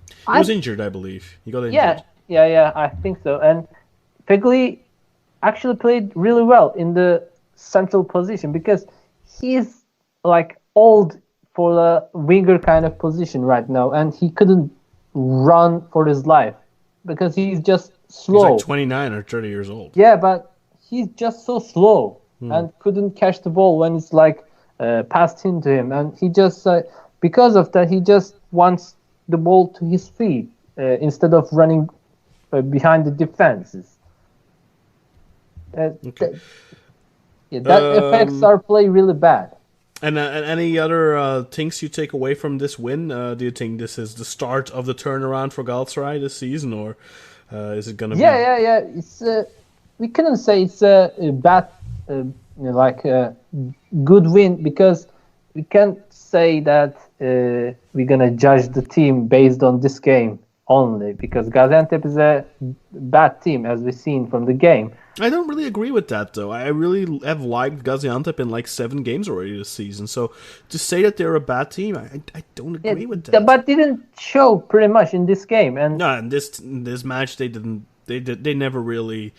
he was injured, I believe. He got injured. Yeah, I think so. And Feguli actually played really well in the central position because he's like old for the winger kind of position right now, and he couldn't run for his life because he's just slow. He's like 29 or 30 years old. Yeah, but he's just so slow and couldn't catch the ball when it's like passed into him, and he just because of that he just wants the ball to his feet instead of running behind the defenses. That affects our play really bad. And any other things you take away from this win? Do you think this is the start of the turnaround for Galatasaray this season, or is it going to be? Yeah. It's we couldn't say it's a bad, like a good win because we can't say that we're gonna judge the team based on this game only because Gaziantep is a bad team as we've seen from the game. I don't really agree with that, though. I really have liked Gaziantep in like 7 games already this season. So to say that they're a bad team, I don't agree with that. But didn't show pretty much in this game. And no, in this match they didn't. They never really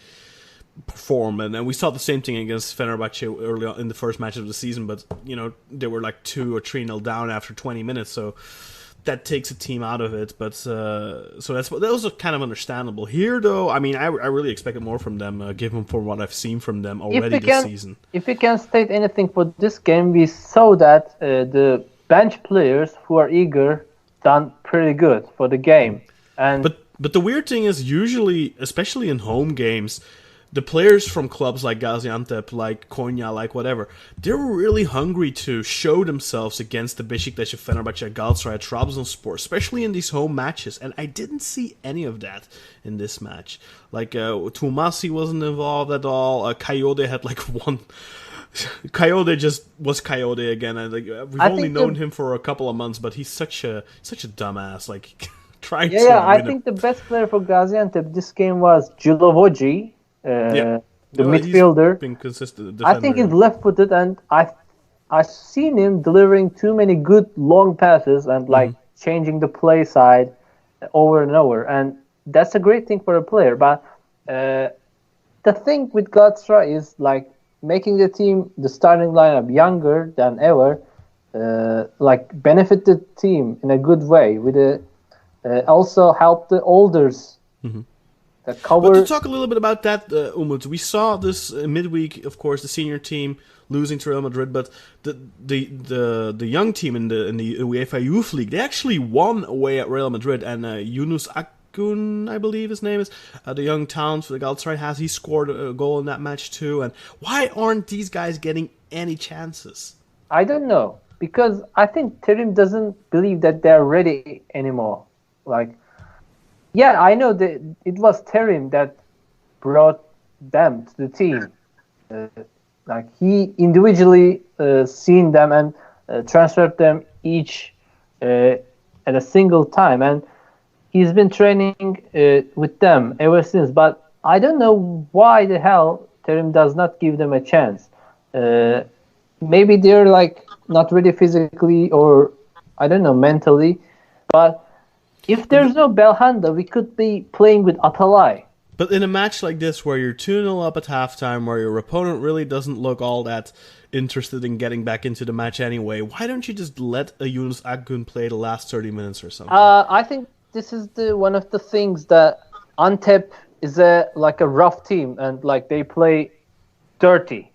perform, and we saw the same thing against Fenerbahce early on in the first match of the season. But you know they were like 2 or 3-0 down after 20 minutes, so that takes a team out of it. But so those are kind of understandable. Here, though, I mean, I really expected more from them, given for what I've seen from them already this season. If we can state anything for this game, we saw that the bench players who are eager done pretty good for the game. And but the weird thing is, usually, especially in home games, the players from clubs like Gaziantep, like Konya, like whatever, they're really hungry to show themselves against the Besiktas, Fenerbahce, Galatasaray, Trabzonspor, especially in these home matches. And I didn't see any of that in this match. Like, Toumasi wasn't involved at all. Coyote had like one... Coyote just was Coyote again. And like, we've only known him for a couple of months, but he's such a dumbass. Like, trying to win I think the best player for Gaziantep this game was Julovoji. The midfielder. He's been consistent. I think he's left-footed, and I've seen him delivering too many good long passes and like changing the play side over and over. And that's a great thing for a player. But the thing with Galatasaray is like making the team, the starting lineup younger than ever, like benefit the team in a good way. With also help the olders that cover. But to talk a little bit about that, Umut, we saw this midweek, of course, the senior team losing to Real Madrid, but the young team in the UEFA Youth League, they actually won away at Real Madrid, and Yunus Akgün, I believe his name is, the young talent for the Galatasaray he scored a goal in that match too. And why aren't these guys getting any chances? I don't know, because I think Terim doesn't believe that they're ready anymore. Like, yeah, I know that it was Terim that brought them to the team. Like he individually seen them and transferred them each at a single time, and he's been training with them ever since. But I don't know why the hell Terim does not give them a chance. Maybe they're like not ready physically, or I don't know, mentally. But if there's no Belhanda, we could be playing with Atalay. But in a match like this, where you're 2-0 up at halftime, where your opponent really doesn't look all that interested in getting back into the match anyway, why don't you just let a Yunus Akgün play the last 30 minutes or something? I think this is one of the things that Antep is like a rough team, and like they play dirty.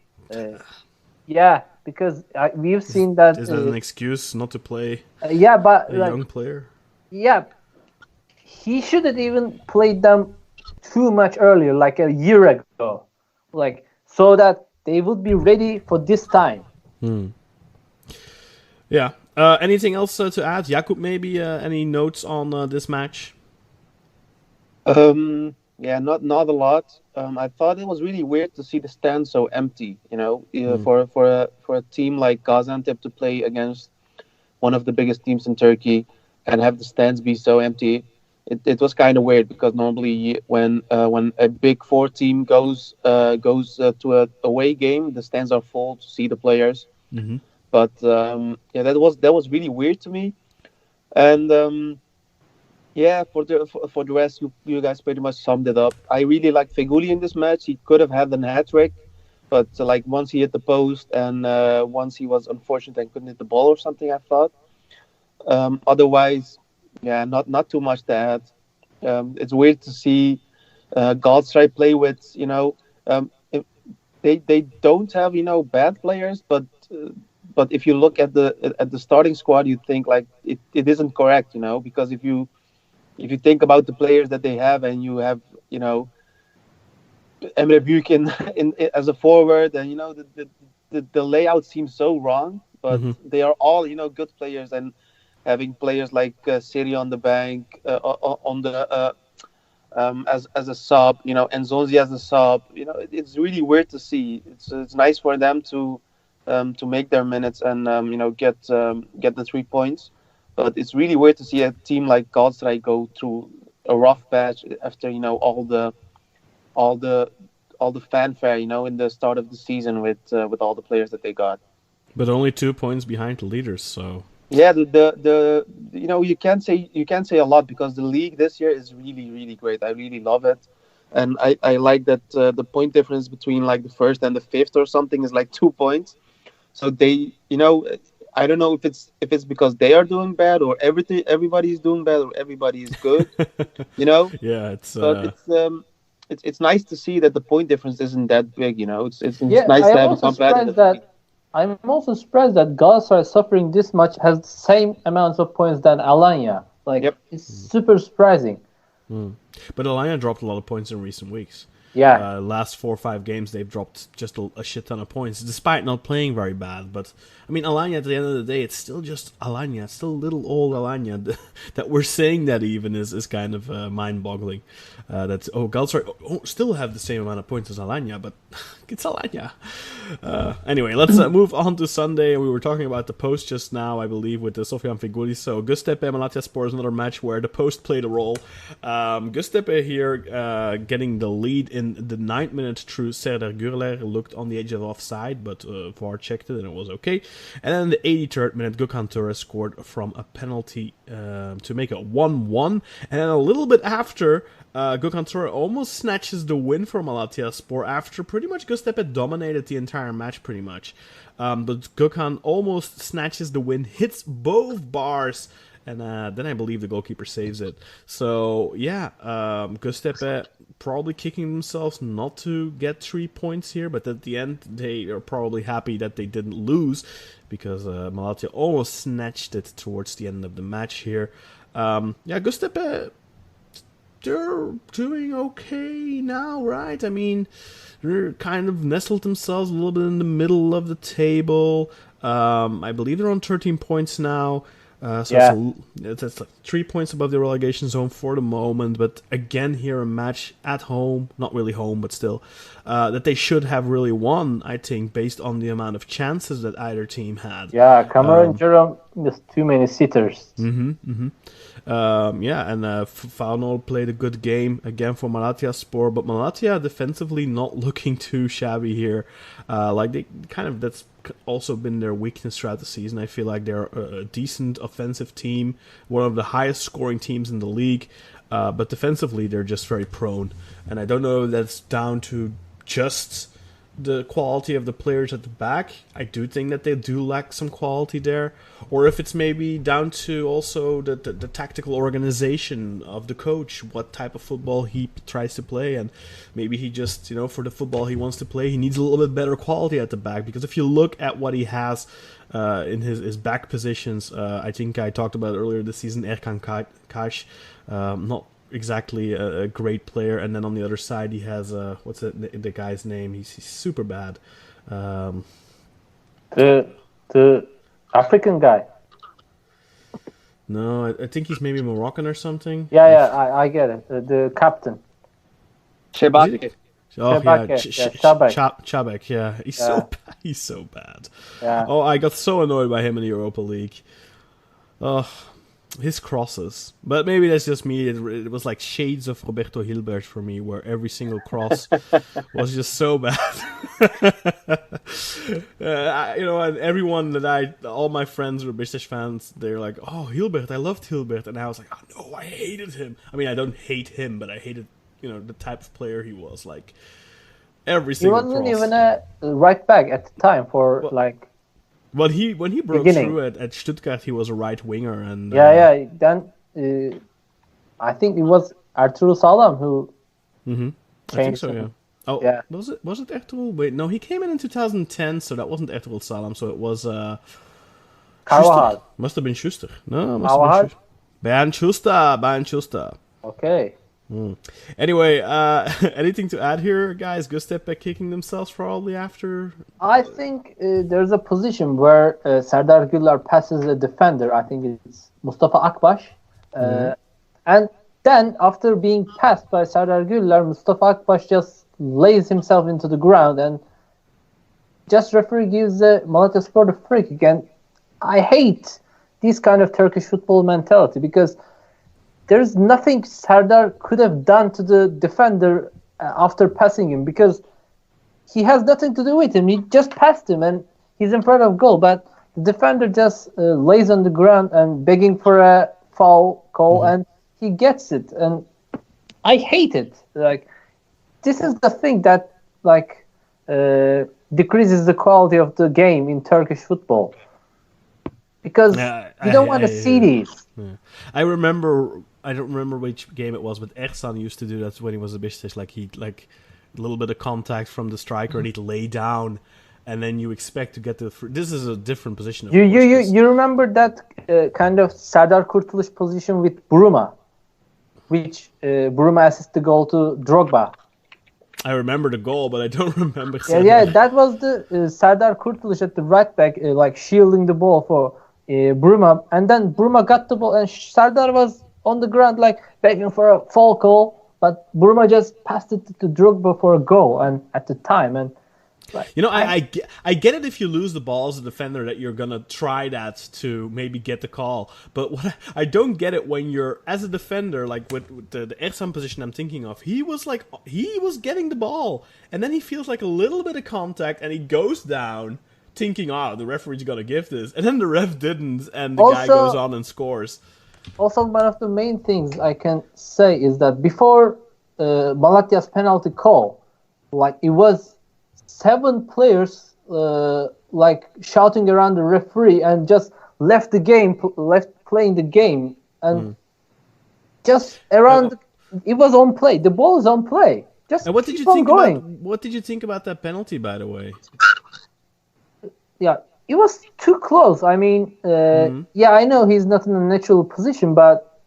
Yeah, because we've seen that. Is that an excuse not to play yeah, but a young player? Yeah, he shouldn't even played them too much earlier, like a year ago, like so that they would be ready for this time. Yeah. Anything else to add, Yakup? Maybe any notes on this match? Yeah, not a lot. I thought it was really weird to see the stand so empty. You know, for a team like Gaziantep to play against one of the biggest teams in Turkey and have the stands be so empty. It was kind of weird, because normally when a Big Four team goes to a away game, the stands are full to see the players. But yeah, that was really weird to me. And yeah, for the rest, you guys pretty much summed it up. I really like Feghouli in this match. He could have had a hat trick, but like once he hit the post and once he was unfortunate and couldn't hit the ball or something, I thought. Otherwise, yeah, not too much to add. It's weird to see Galatasaray play with, they don't have bad players, but if you look at the starting squad, you think like it isn't correct, because if you think about the players that they have, and you have Emre Büyük in as a forward, and the layout seems so wrong, but they are all good players, and having players like Seri on the bank, on the as a sub, and Zonzi as a sub, it's really weird to see. It's nice for them to make their minutes and get the 3 points, but it's really weird to see a team like Galatasaray go through a rough patch after all the fanfare in the start of the season with all the players that they got. But only 2 points behind the leaders, so. Yeah, you can't say a lot, because the league this year is really, really great. I really love it, and I like that the point difference between like the first and the fifth or something is like 2 points. So they, I don't know if it's because they are doing bad, or everybody is doing bad, or everybody is good. Yeah, it's nice to see that the point difference isn't that big. It's yeah, nice to have a competitive. I'm also surprised that Galatasaray suffering this much has the same amounts of points than Alanya. Like, It's super surprising. But Alanya dropped a lot of points in recent weeks. Yeah. Last 4 or 5 games, they've dropped just a shit ton of points, despite not playing very bad. But, I mean, Alanya, at the end of the day, it's still just Alanya. It's still little old Alanya. That we're saying that even is kind of mind-boggling. Galatasaray still have the same amount of points as Alanya, but it's Alanya. Anyway, let's move on to Sunday. We were talking about the post just now, I believe, with the Sofyan Feghouli. So Göztepe Malatyaspor is another match where the post played a role. Göztepe here getting the lead in in the 9th minute through Serdar Gürler, looked on the edge of offside, but VAR checked it and it was okay. And then in the 83rd minute, Gökhan Töre scored from a penalty to make it 1-1. And then a little bit after, Gökhan Töre almost snatches the win for Malatyaspor after pretty much Göztepe dominated the entire match pretty much. But Gökhan almost snatches the win, hits both bars, and then I believe the goalkeeper saves it. So, yeah, Göztepe probably kicking themselves not to get 3 points here, but at the end, they are probably happy that they didn't lose, because Malatya almost snatched it towards the end of the match here. Göztepe, they're doing okay now, right? I mean, they're kind of nestled themselves a little bit in the middle of the table. I believe they're on 13 points now. So it's like 3 points above the relegation zone for the moment. But again, here a match at home, not really home, but still, that they should have really won, I think, based on the amount of chances that either team had. Yeah, Cameron Jerome missed too many sitters. Fauno played a good game again for Malatyaspor, but Malatya defensively not looking too shabby here. That's also been their weakness throughout the season. I feel like they're a decent offensive team, one of the highest scoring teams in the league, but defensively they're just very prone. And I don't know if that's down to just the quality of the players at the back. I do think that they do lack some quality there, or if it's maybe down to also the tactical organization of the coach, what type of football he tries to play, and maybe he just, for the football he wants to play, he needs a little bit better quality at the back, because if you look at what he has in his back positions, I think I talked about earlier this season, Erkan Kaş, not exactly a great player, and then on the other side he has what's the guy's name? He's super bad. The African guy. No, I think he's maybe Moroccan or something. I get it. The captain. Şebeke. Chabek, yeah. He's so bad. Yeah. Oh, I got so annoyed by him in the Europa League. His crosses. But maybe that's just me. It was like shades of Roberto Hilbert for me, where every single cross was just so bad. And everyone all my friends were Besiktas fans, they're like, oh, Hilbert, I loved Hilbert. And I was like, oh no, I hated him. I mean, I don't hate him, but I hated, the type of player he was. Like, every single cross. He wasn't even a right back at the time for When he broke through at Stuttgart, he was a right winger, and Then I think it was Ertuğrul Sağlam who changed. I think so, yeah. Oh, yeah. Was it Ertuğrul? Wait, no, he came in 2010, so that wasn't Ertuğrul Sağlam. So it was Carvajal. Must have been Schuster. No, must have been Schuster. Bernd Schuster. Okay. Anyway, anything to add here, guys? Göztepe kicking themselves probably after. I think there's a position where Serdar Gürler passes a defender. I think it's Mustafa Akbaş. And then after being passed by Serdar Gürler, Mustafa Akbaş just lays himself into the ground, and just referee gives Malatyaspor the free kick. And I hate this kind of Turkish football mentality, because there's nothing Serdar could have done to the defender after passing him, because he has nothing to do with him. He just passed him and he's in front of goal. But the defender just lays on the ground and begging for a foul call, and he gets it. And I hate it. Like, this is the thing that decreases the quality of the game in Turkish football, because you don't want to see these. Yeah. I don't remember which game it was, but Ersan used to do that when he was a Besiktas. Like, he'd a little bit of contact from the striker, and he'd lay down, and then you expect to get this is a different position. You remember that kind of Serdar Kurtuluş position with Bruma, which Bruma assists the goal to Drogba. I remember the goal, but I don't remember. Yeah, that was the Serdar Kurtuluş at the right back, shielding the ball for Bruma, and then Bruma got the ball, and Serdar was on the ground, begging for a foul call, but Bruma just passed it to Drogba for a goal, and at the time, and You know, I get it if you lose the ball as a defender that you're gonna try that to maybe get the call. But what I don't get it when you're as a defender, like with the Ersan position I'm thinking of, he was getting the ball and then he feels like a little bit of contact and he goes down thinking, the referee's gonna give this, and then the ref didn't, and the guy goes on and scores. Also, one of the main things I can say is that before Malatya's penalty call, like it was 7 players like shouting around the referee and just left playing the game, and just around it was on play. The ball is on play. Just and what did you think about that penalty, by the way? Yeah, it was too close. I mean, yeah, I know he's not in a natural position, but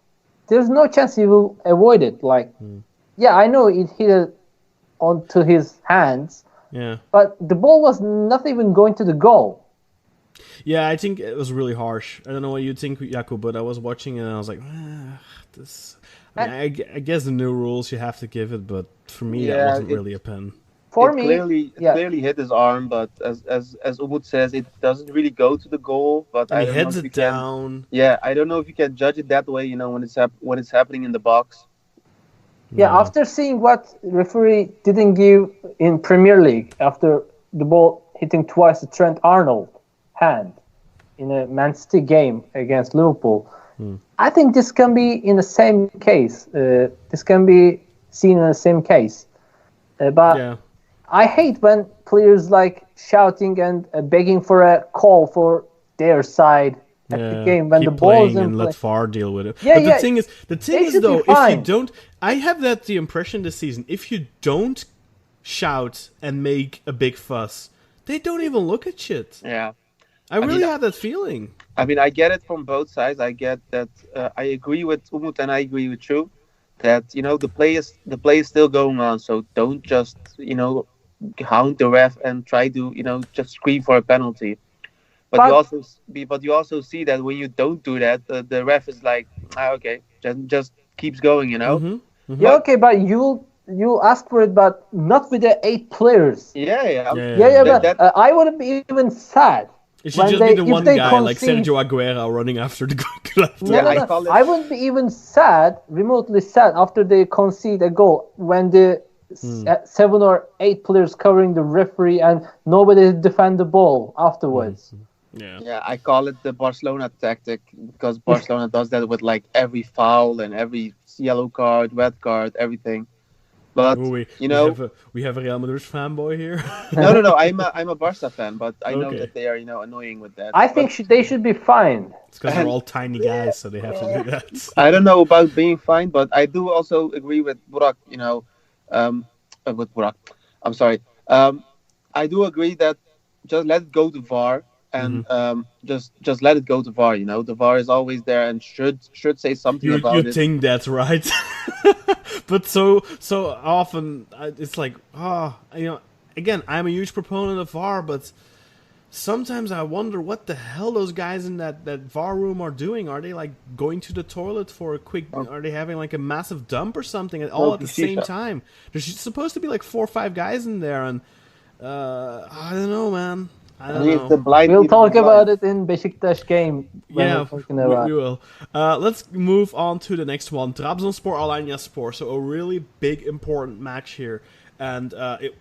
there's no chance he will avoid it. Like, yeah, I know it hit it onto his hands. Yeah. But the ball was not even going to the goal. Yeah, I think it was really harsh. I don't know what you think, Yakup, but I was watching it and I was like, this. I guess the new rules you have to give it, but for me that wasn't really a pen. For me, clearly hit his arm, but as Umut says, it doesn't really go to the goal. But he heads it down. Yeah, I don't know if you can judge it that way. You know, when it's happening in the box. Yeah, after seeing what referee didn't give in Premier League after the ball hitting twice the Trent Arnold hand in a Man City game against Liverpool, I think this can be in the same case. This can be seen in the same case. But I hate when players like shouting and begging for a call for their side at the game when the ball is in and let VAR deal with it. Yeah, but the thing is though, if you don't, I have the impression this season, if you don't shout and make a big fuss, they don't even look at shit. Yeah. I really have that feeling. I mean, I get it from both sides. I get that. I agree with Umut and I agree with you that, you know, the play is still going on. So don't just, you know, hound the ref and try to, you know, just scream for a penalty. But you also see that when you don't do that, the ref is like, okay, just keeps going, you know. Yeah, okay, but you'll ask for it, but not with the 8 players. Yeah. But I wouldn't be even sad. It should just be the one guy, like Sergio Aguero, running after the goal. I wouldn't be even remotely sad, after they concede a goal when the 7 or 8 players covering the referee and nobody defend the ball afterwards. Yeah, I call it the Barcelona tactic, because Barcelona does that with like every foul and every yellow card, red card, everything. But we have a Real Madrid fanboy here. No. I'm a Barca fan, but I know that they are, you know, annoying with that. I think they should be fined. It's because they're all tiny guys, so they have to do that. I don't know about being fined, but I do also agree with Burak. You know, with Burak. I'm sorry. I do agree that just let it go to VAR and just let it go to VAR. You know, the VAR is always there and should say something about it. You think that's right? But so often it's like, you know, again, I'm a huge proponent of VAR, but sometimes I wonder what the hell those guys in that VAR room are doing. Are they like going to the toilet for a quick? Are they having like a massive dump or something at the same time? There's supposed to be like 4 or 5 guys in there, and I don't know, man. I don't know. We'll talk about it in Besiktas game. We will. Let's move on to the next one. Trabzonspor Alanyaspor. So a really big, important match here. And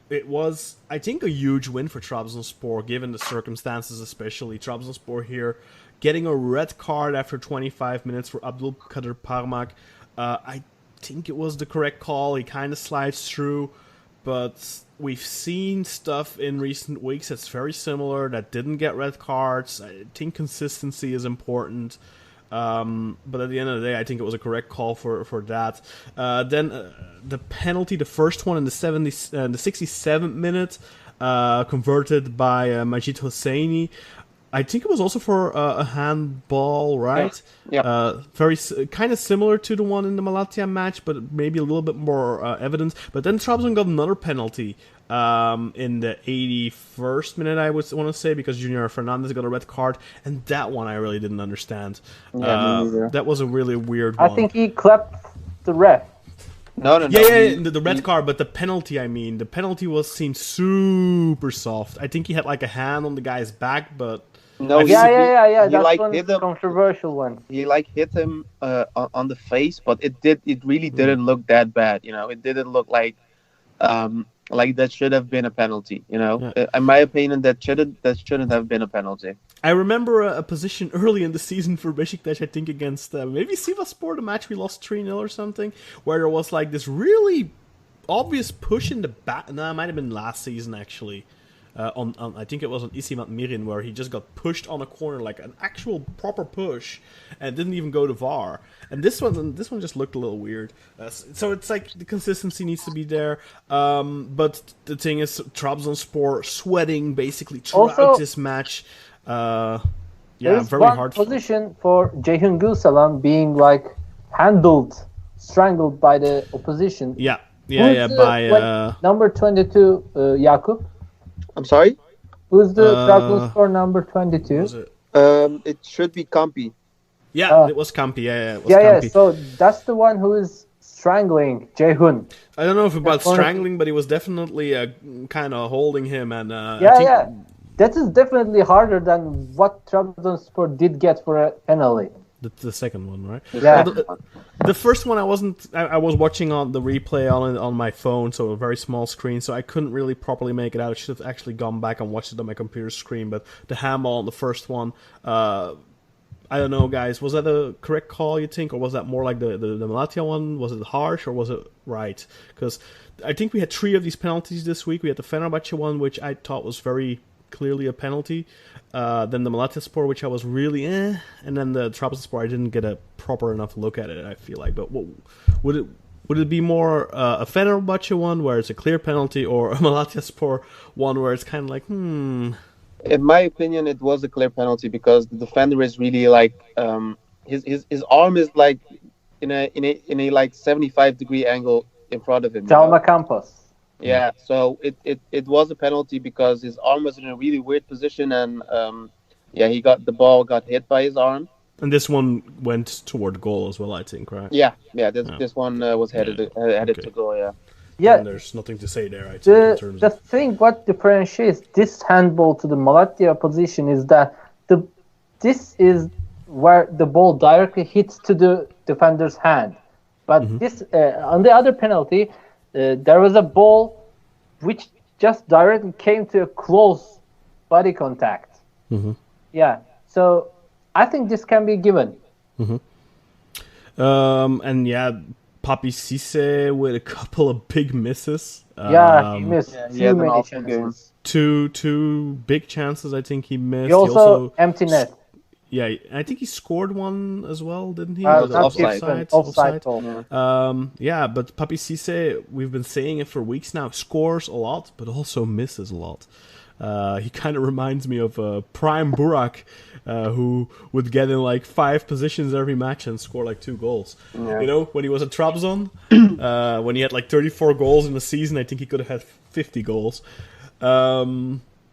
it was, I think, a huge win for Trabzonspor, given the circumstances, especially. Trabzonspor here getting a red card after 25 minutes for Abdulkadir Parmak. I think it was the correct call. He kind of slides through. But we've seen stuff in recent weeks that's very similar, that didn't get red cards. I think consistency is important. But at the end of the day, I think it was a correct call for that. Then the penalty, the first one in the 67th minute, converted by Majid Hosseini. I think it was also for a handball, right? Yeah. Very kind of similar to the one in the Malatya match, but maybe a little bit more evidence. But then Trabzon got another penalty in the 81st minute, I would want to say, because Junior Fernandez got a red card, and that one I really didn't understand. That was a really weird one. I think he clapped the ref. No, no, no. Yeah, the red card, but the penalty, I mean. The penalty seemed super soft. I think he had like a hand on the guy's back, but... No, Yeah. He That's like one hit him. controversial one. He like hit him on the face, but it really didn't look that bad. You know, it didn't look like that should have been a penalty. You know, in my opinion, that shouldn't have been a penalty. I remember a position early in the season for Besiktas, I think against maybe Sivasspor, the match we lost 3-0 or something, where there was like this really obvious push in the back. No, it might have been last season actually. On I think it was on Isimat Mirin, where he just got pushed on a corner, like an actual proper push, and didn't even go to VAR. And this one just looked a little weird. So it's like the consistency needs to be there. But the thing is, Trabzonspor sweating basically throughout this match. There's very one hard position for Ceyhun Gülsalan being like strangled by the opposition. By number 22, Yakup. I'm sorry? Who's the Trabzonspor number 22? It should be Campi. Yeah, it was Campi. Yeah, it was Campi. So that's the one who is strangling Ceyhun. I don't know if about strangling, but he was definitely kind of holding him. And that is definitely harder than what Trabzonspor did get for a penalty. The second one, right? Yeah. The first one, I was watching on the replay on my phone, so a very small screen, so I couldn't really properly make it out. I should have actually gone back and watched it on my computer screen. But the handball on the first one, I don't know, guys. Was that a correct call, you think, or was that more like the Malatya one? Was it harsh or was it right? Because I think we had 3 of these penalties this week. We had the Fenerbahce one, which I thought was very clearly a penalty. Then the Malatyaspor, which I was really and then the Trabzonspor, I didn't get a proper enough look at it, I feel like. But would it be more a Fenerbahce one where it's a clear penalty, or a Malatyaspor one where it's kind of like In my opinion, it was a clear penalty because the defender is really like his arm is like in a like 75-degree angle in front of him. Jaume Campos. Yeah, so it was a penalty because his arm was in a really weird position, and the ball got hit by his arm. And this one went toward goal as well, I think, right? Yeah. This one was headed to goal. Yeah. And there's nothing to say there, I think. In terms the thing what differentiates this handball to the Malatya position is that this is where the ball directly hits to the defender's hand. But this on the other penalty, there was a ball which just directly came to a close body contact. Yeah, so I think this can be given. And Papi Cisse with a couple of big misses. He missed too many chances. Two big chances I think he missed. He also empty net. Yeah, I think he scored one as well, didn't he? Offside goal. But Papi Cisse, we've been saying it for weeks now, scores a lot, but also misses a lot. He kind of reminds me of Prime Burak, who would get in like 5 positions every match and score like 2 goals. Yeah. You know, when he was at Trabzon, when he had like 34 goals in the season, I think he could have had 50 goals.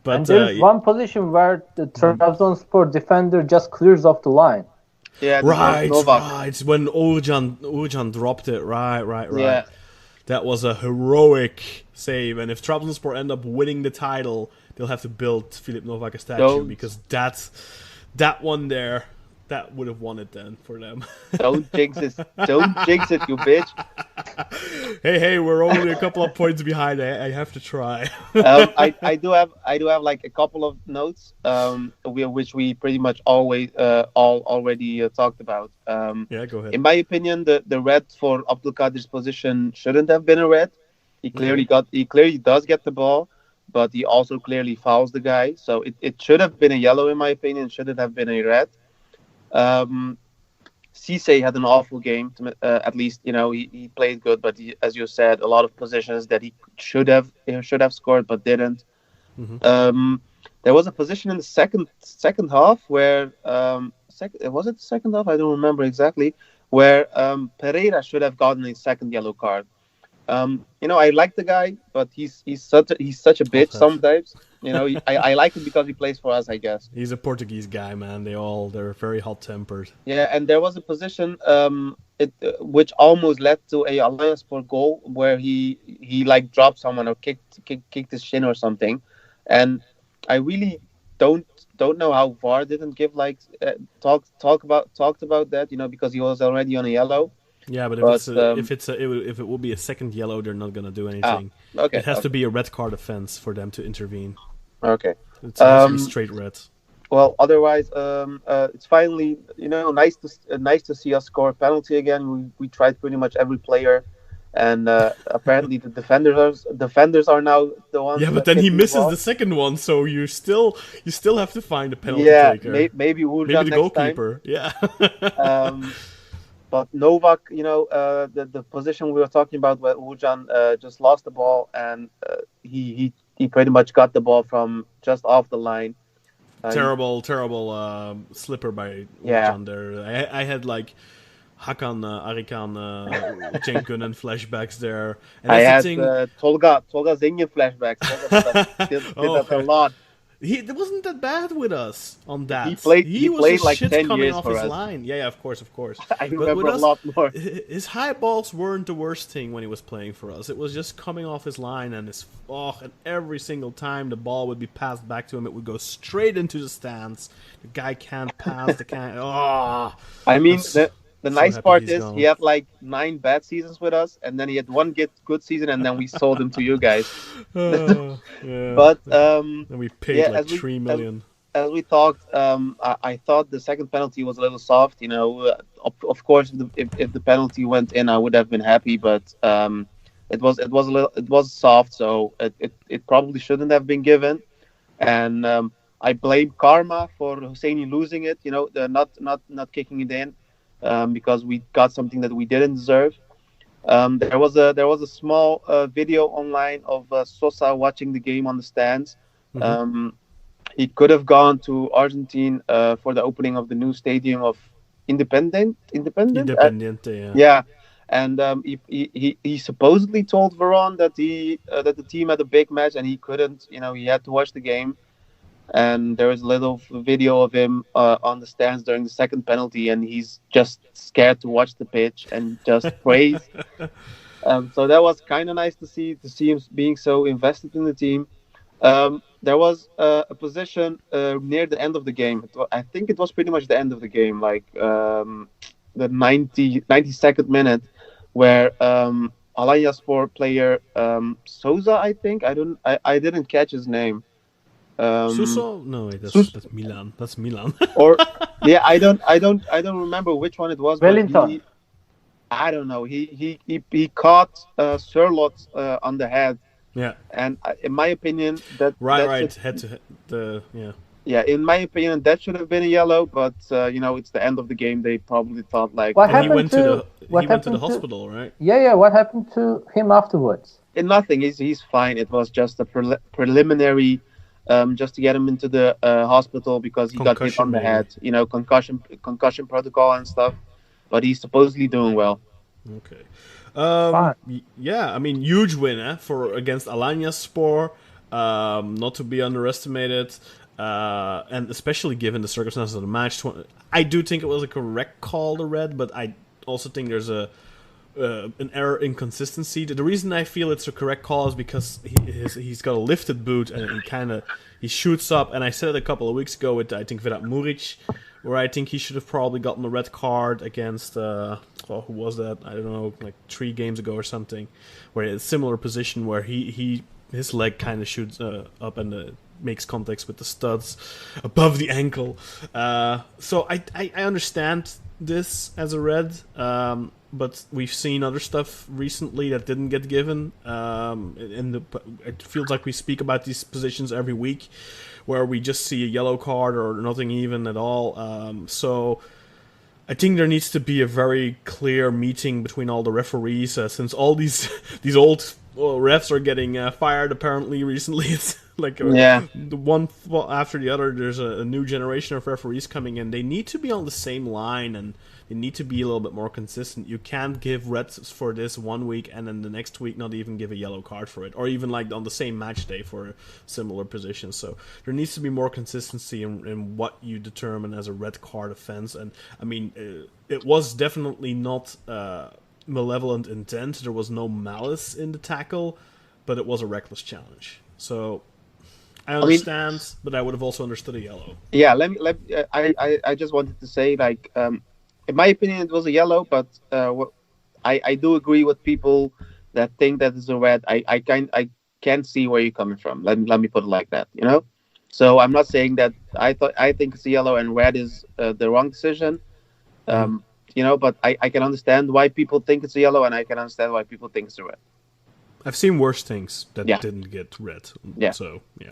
But and there's one position where the Trabzonspor defender just clears off the line. Yeah, right. When Uğurcan dropped it. Right. Yeah. That was a heroic save. And if Trabzonspor end up winning the title, they'll have to build Filip Novak a statue because that one there, that would have won it then for them. Don't jinx it, you bitch. Hey, we're only a couple of points behind. I have to try. I do have like a couple of notes, which we pretty much already talked about. Go ahead. In my opinion, the red for Abdülkadir's position shouldn't have been a red. He clearly does get the ball, but he also clearly fouls the guy. So it should have been a yellow in my opinion. Shouldn't have been a red. Cisse had an awful game. At least he played good, but as you said, a lot of positions that he should have scored but didn't. There was a position in the second half where was it the second half? I don't remember exactly. Where Pereira should have gotten a second yellow card. I like the guy, but he's such a bitch sometimes. I like him because he plays for us, I guess. He's a Portuguese guy, man. They're very hot tempered. Yeah, and there was a position which almost led to a Alanyaspor goal where he like dropped someone or kicked his shin or something, and I really don't know how VAR didn't give like talked about that, because he was already on a yellow. Yeah, but if it will be a second yellow, they're not gonna do anything. Okay, it has to be a red card offense for them to intervene. Okay, it has to be straight red. Well, otherwise, it's finally nice to see us score a penalty again. We tried pretty much every player, and apparently the defenders are now the ones. Yeah, but then he misses the second one, so you still have to find a penalty taker. Maybe Uğurcan maybe the next goalkeeper. Time. Yeah. But Novak, the position we were talking about where Uğurcan just lost the ball, and he pretty much got the ball from just off the line. Terrible slipper by Uğurcan there. I had like Hakan, Arikan, Cenk flashbacks there. And I had Tolga Zengin flashbacks. Tolga did that a lot. It wasn't that bad with us on that. He played like 10 years off for his us. line. Yeah, of course. I remember a lot more. His high balls weren't the worst thing when he was playing for us. It was just coming off his line and and every single time the ball would be passed back to him, it would go straight into the stands. The guy can't pass. I mean, the nice part is he had like 9 bad seasons with us, and then he had one good season, and then we sold him to you guys. Yeah. But and we paid like 3 million. As we talked, I thought the second penalty was a little soft. Of course, if the penalty went in, I would have been happy, but it was soft, so it probably shouldn't have been given. And I blame karma for Hosseini losing it. Not kicking it in. Because we got something that we didn't deserve. There was a small video online of Sosa watching the game on the stands. Mm-hmm. He could have gone to Argentine for the opening of the new stadium of Independiente. Yeah, and he supposedly told Veron that that the team had a big match and he couldn't. He had to watch the game. And there is a little video of him on the stands during the second penalty, and he's just scared to watch the pitch and just prays. So that was kind of nice to see him being so invested in the team. There was a position near the end of the game. I think it was pretty much the end of the game, like the 92nd minute, where Alanyaspor player Souza, I think I didn't catch his name. Suso? No, wait, that's Milan. That's Milan. Or I don't remember which one it was. Wellington. I don't know. He caught Sherlock on the head. Yeah. And in my opinion, head to head. Yeah, in my opinion, that should have been a yellow, but it's the end of the game. They probably thought like. He went to the hospital, right? Yeah. What happened to him afterwards? Nothing. He's fine. It was just a preliminary. Just to get him into the hospital because he got hit on the head, concussion protocol and stuff. But he's supposedly doing well. Okay. Yeah, I mean, huge win against Alanyaspor. Not to be underestimated, and especially given the circumstances of the match. I do think it was a correct call to red, but I also think there's an error inconsistency. The reason I feel it's a correct call is because he's got a lifted boot and he shoots up. And I said it a couple of weeks ago with I think Vedat Muric, where I think he should have probably gotten a red card against who was that? I don't know, like 3 games ago or something, where it's a similar position where his leg kind of shoots up and makes contact with the studs above the ankle. So I understand this as a red. But we've seen other stuff recently that didn't get given. It feels like we speak about these positions every week, where we just see a yellow card or nothing even at all. So I think there needs to be a very clear meeting between all the referees, since all these old refs are getting fired apparently recently. Like Yeah. the one after the other, there's a new generation of referees coming in. They need to be on the same line, and they need to be a little bit more consistent. You can't give reds for this one week and then the next week not even give a yellow card for it, or even like on the same match day for a similar position. So there needs to be more consistency in what you determine as a red card offense. And I mean, it was definitely not malevolent intent. There was no malice in the tackle, but it was a reckless challenge. So I understand, but I would have also understood a yellow. Yeah, I just wanted to say, like, in my opinion, it was a yellow, but I do agree with people that think that it's a red. I can see where you're coming from. Let me put it like that, you know. So I'm not saying that I think it's a yellow and red is the wrong decision. You know, but I can understand why people think it's a yellow, and I can understand why people think it's a red. I've seen worse things that didn't get red. Yeah. So, yeah.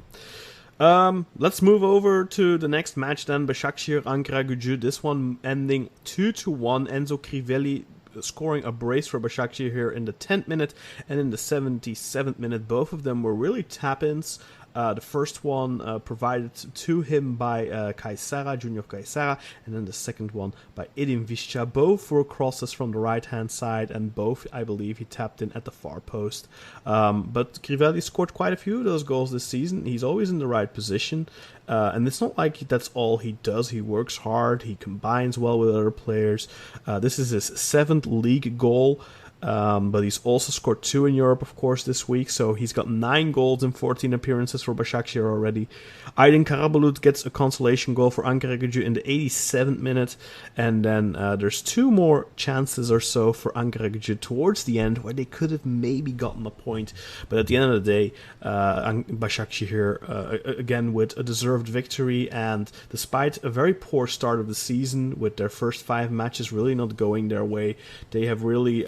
Let's move over to the next match then. Başakşehir Ankaragücü. This one ending 2-1. Enzo Crivelli scoring a brace for Başakşehir here in the 10th minute and in the 77th minute. Both of them were really tap-ins. The first one provided to him by Kaysera, Junior Kaysera, and then the second one by Edin Visca. Both were crosses from the right-hand side, and both, I believe, he tapped in at the far post. But Crivelli scored quite a few of those goals this season. He's always in the right position, and it's not like that's all he does. He works hard, he combines well with other players. This is his 7th league goal. But he's also scored 2 in Europe, of course, this week. So he's got 9 goals in 14 appearances for Başakşehir already. Aydin Karabulut gets a consolation goal for Ankaragücü in the 87th minute. And then there's 2 more chances or so for Ankaragücü towards the end where they could have maybe gotten a point. But at the end of the day, Başakşehir, again, with a deserved victory. And despite a very poor start of the season, with their first 5 matches really not going their way, they have really...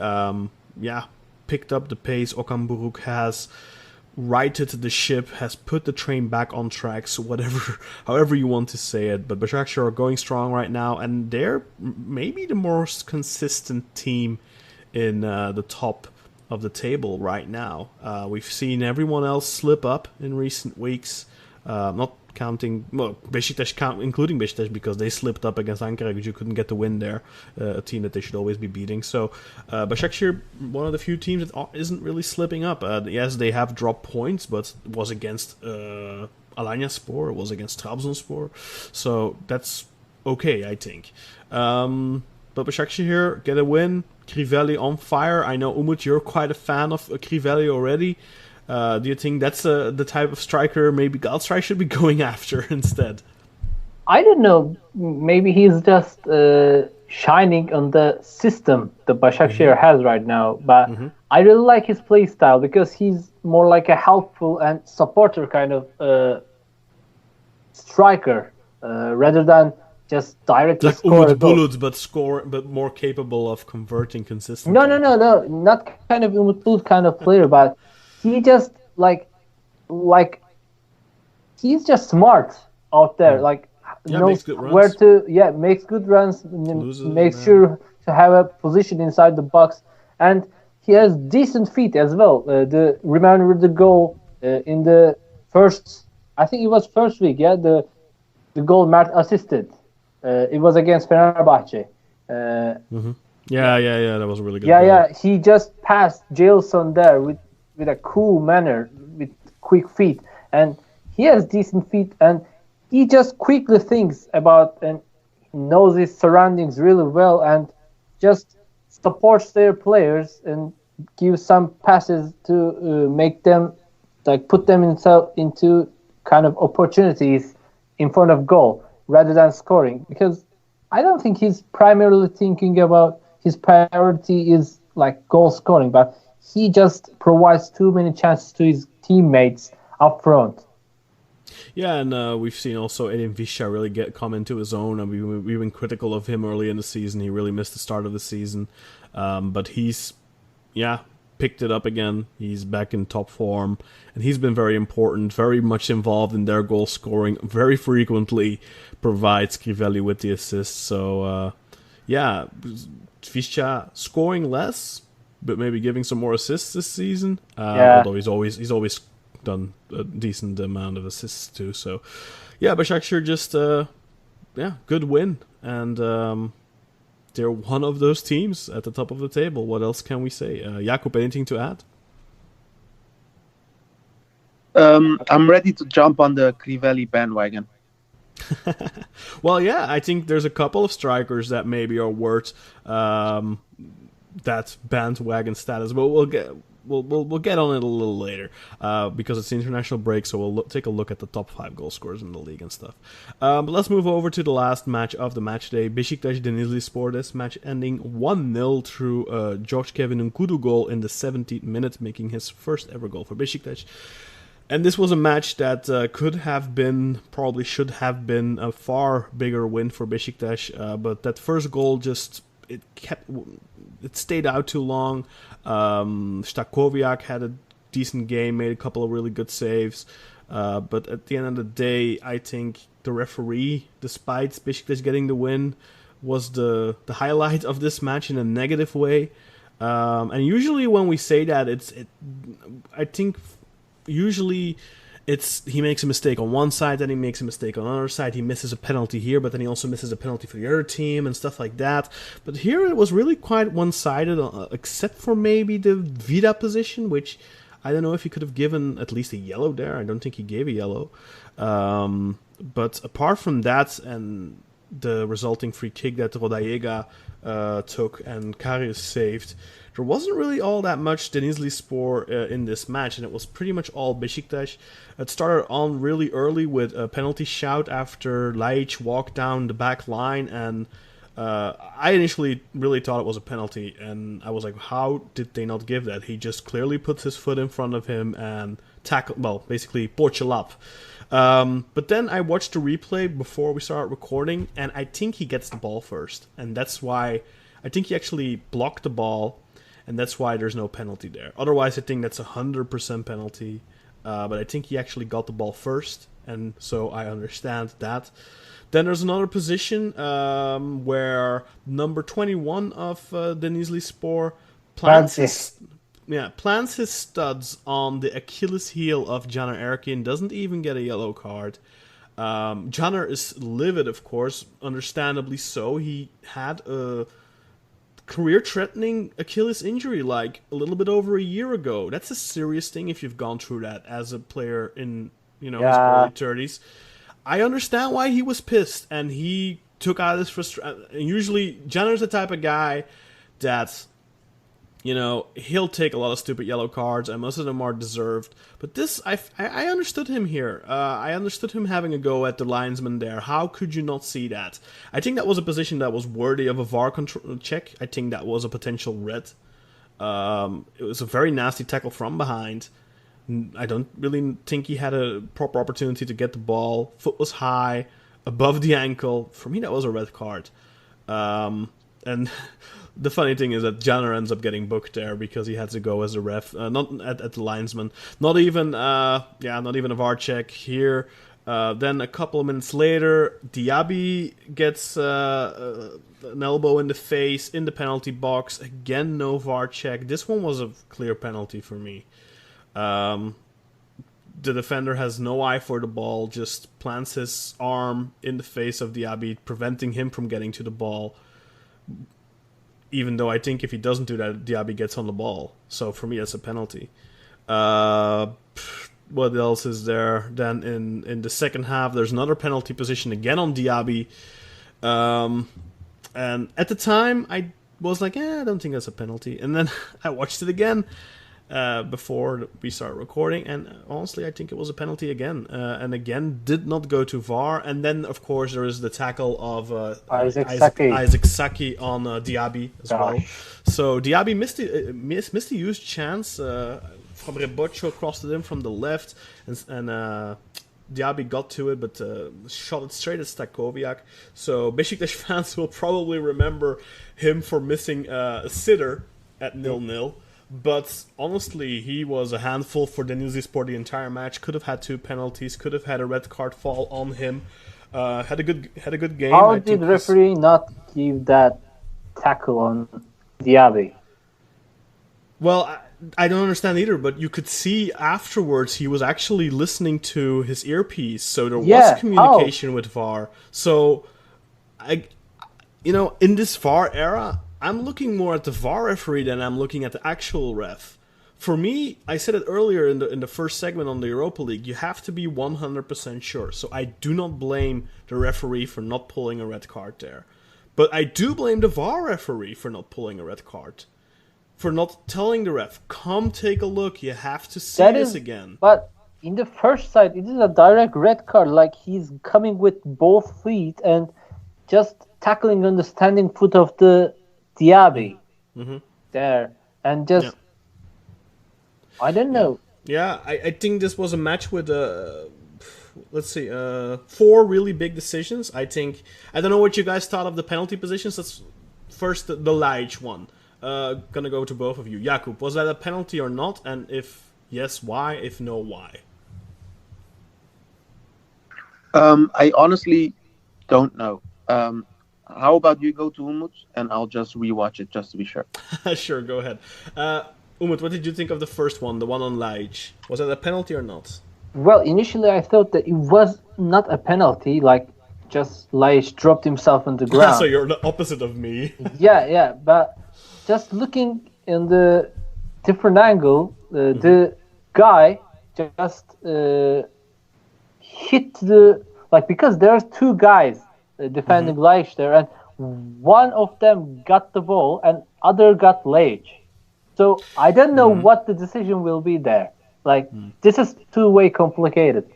picked up the pace. Okan Buruk has righted the ship, has put the train back on tracks, however you want to say it. But Başakşehir are going strong right now, and they're maybe the most consistent team in the top of the table right now. We've seen everyone else slip up in recent weeks, not counting, well, Besiktas, including Besiktas, because they slipped up against Ankaragücü, couldn't get the win there, a team that they should always be beating. So Başakşehir, one of the few teams that isn't really slipping up. Yes, they have dropped points, but it was against Alanyaspor, it was against Trabzonspor, so that's okay, I think. But Başakşehir get a win. Crivelli on fire. I know, Umut, you're quite a fan of Crivelli already. Do you think that's the type of striker maybe Galatasaray should be going after instead? I don't know. Maybe he's just shining on the system that Başakşehir has right now. But I really like his play style because he's more like a helpful and supporter kind of striker rather than just directly like score Umut Bulut, but more capable of converting consistently. No, not kind of Umut Bulut kind of player, but he just like he's just smart out there. Like knows where to makes good runs, makes sure to have a position inside the box, and he has decent feet as well. Remember the goal in the first, I think it was first week, the goal Mert assisted. It was against Fenerbahçe. Yeah, that was a really good goal. Yeah, he just passed Jailson there with a cool manner, with quick feet, and he has decent feet, and he just quickly thinks about and knows his surroundings really well, and just supports their players and gives some passes to make them, like, put them into kind of opportunities in front of goal rather than scoring, because I don't think he's primarily thinking about his priority is like goal scoring, but he just provides too many chances to his teammates up front. Yeah, and we've seen also Edin Visca really come into his own, and we've been critical of him early in the season. He really missed the start of the season, but he's picked it up again. He's back in top form, and he's been very important, very much involved in their goal scoring, very frequently provides Crivelli with the assists. So Visca scoring less, but maybe giving some more assists this season. Although he's always done a decent amount of assists too. So, yeah, Başakşehir just good win, and they're one of those teams at the top of the table. What else can we say? Yakup, anything to add? I'm ready to jump on the Crivelli bandwagon. Well, yeah, I think there's a couple of strikers that maybe are worth that bandwagon status, but we'll get on it a little later because it's the international break, so we'll take a look at the top 5 goal scorers in the league and stuff. But let's move over to the last match of the match day. Besiktas Denizlispor. This match ending 1-0 through George Kevin Nkudu goal in the 17th minute, making his first ever goal for Besiktas. And this was a match that probably should have been a far bigger win for Besiktas, but that first goal it stayed out too long. Stakoviak had a decent game, made a couple of really good saves, but at the end of the day, I think the referee, despite Besiktas getting the win, was the highlight of this match in a negative way. And usually when we say that, I think usually he makes a mistake on one side, then he makes a mistake on the other side. He misses a penalty here, but then he also misses a penalty for the other team and stuff like that. But here it was really quite one-sided, except for maybe the Vida position, which I don't know if he could have given at least a yellow there. I don't think he gave a yellow. But apart from that and the resulting free kick that Rodallega took and Karius saved, there wasn't really all that much Denizlispor in this match, and it was pretty much all Besiktas. It started on really early with a penalty shout after Laic walked down the back line, and I initially really thought it was a penalty, and I was like, how did they not give that? He just clearly puts his foot in front of him and basically porchelap. But then I watched the replay before we started recording, and I think he gets the ball first, and that's why I think he actually blocked the ball, and that's why there's no penalty there. Otherwise, I think that's 100% penalty. But I think he actually got the ball first, and so I understand that. Then there's another position where number 21 of Denizlispor plants his studs on the Achilles heel of Caner Erkin, doesn't even get a yellow card. Caner is livid, of course, understandably so. He had a career-threatening Achilles injury like a little bit over a year ago. That's a serious thing if you've gone through that as a player in his early 30s. I understand why he was pissed, and he took out his frustration. Usually, Caner's the type of guy that, he'll take a lot of stupid yellow cards, and most of them are deserved. But this, I understood him here. I understood him having a go at the linesman there. How could you not see that? I think that was a position that was worthy of a VAR check. I think that was a potential red. It was a very nasty tackle from behind. I don't really think he had a proper opportunity to get the ball. Foot was high, above the ankle. For me, that was a red card. And the funny thing is that Caner ends up getting booked there because he had to go as a ref, not at the linesman. Not even a VAR check here. Then a couple of minutes later, Diaby gets an elbow in the face in the penalty box. Again, no VAR check. This one was a clear penalty for me. The defender has no eye for the ball, just plants his arm in the face of Diaby, preventing him from getting to the ball. Even though I think if he doesn't do that, Diaby gets on the ball. So for me, that's a penalty. What else is there? Then in the second half, there's another penalty position again on Diaby. And at the time, I was like, I don't think that's a penalty. And then I watched it again before we started recording, and honestly I think it was a penalty again, and again did not go to VAR. And then of course there is the tackle of Isaac Saki on Diaby as well. So Diaby missed the huge chance from Reboccio, crossed it in from the left, and Diaby got to it, but shot it straight at Stakoviak. So Besiktas fans will probably remember him for missing a sitter at 0-0. But honestly, he was a handful for Denizlispor the entire match. Could have had 2 penalties. Could have had a red card fall on him. Had a good game. How did the referee not give that tackle on Diaby? Well, I don't understand either, but you could see afterwards he was actually listening to his earpiece, so there was communication with VAR. So, in this VAR era, I'm looking more at the VAR referee than I'm looking at the actual ref. For me, I said it earlier in the first segment on the Europa League, you have to be 100% sure. So I do not blame the referee for not pulling a red card there. But I do blame the VAR referee for not pulling a red card. For not telling the ref, come take a look, you have to see this again. But in the first side, it is a direct red card. Like, he's coming with both feet and just tackling on the standing foot of the Diaby there. And just... Yeah. I don't know. Yeah, I think this was a match with, 4 really big decisions. I don't know what you guys thought of the penalty positions. Let's first the Laic one. Gonna go to both of you. Yakup, was that a penalty or not? And if yes, why? If no, why? I honestly don't know. How about you go to Umut, and I'll just rewatch it just to be sure. Sure, go ahead. Umut, what did you think of the first one, the one on Laic? Was that a penalty or not? Well, initially I thought that it was not a penalty, like just Laic dropped himself on the ground. So you're the opposite of me. Yeah, but just looking in the different angle, the guy just hit because there's 2 guys defending Laic there, and one of them got the ball and other got Laic. So I don't know what the decision will be there. This is two-way complicated.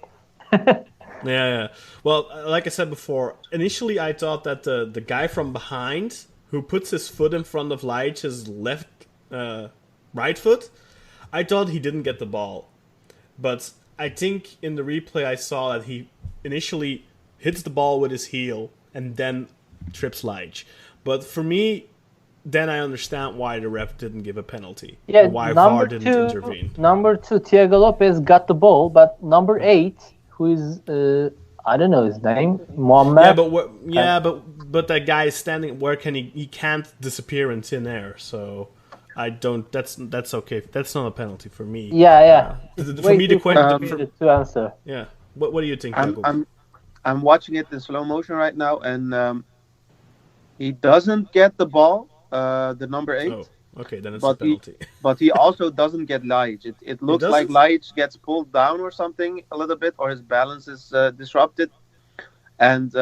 Yeah. Well, like I said before, initially I thought that the guy from behind who puts his foot in front of Laic's right foot, I thought he didn't get the ball. But I think in the replay I saw that he initially hits the ball with his heel and then trips Laic. But for me, then I understand why the ref didn't give a penalty. Yeah, why VAR didn't intervene. Number 2, Thiago Lopez got the ball, but number 8, who is I don't know his name, Mohamed. But that guy is standing. Where can he can't disappear in thin air. So I don't. That's okay. That's not a penalty for me. Yeah. For me, the question to answer. Yeah. What do you think? I'm watching it in slow motion right now, and he doesn't get the ball. The number 8. Oh, okay, then it's a penalty. But he also doesn't get Laic. It looks like Laic gets pulled down or something a little bit, or his balance is disrupted. And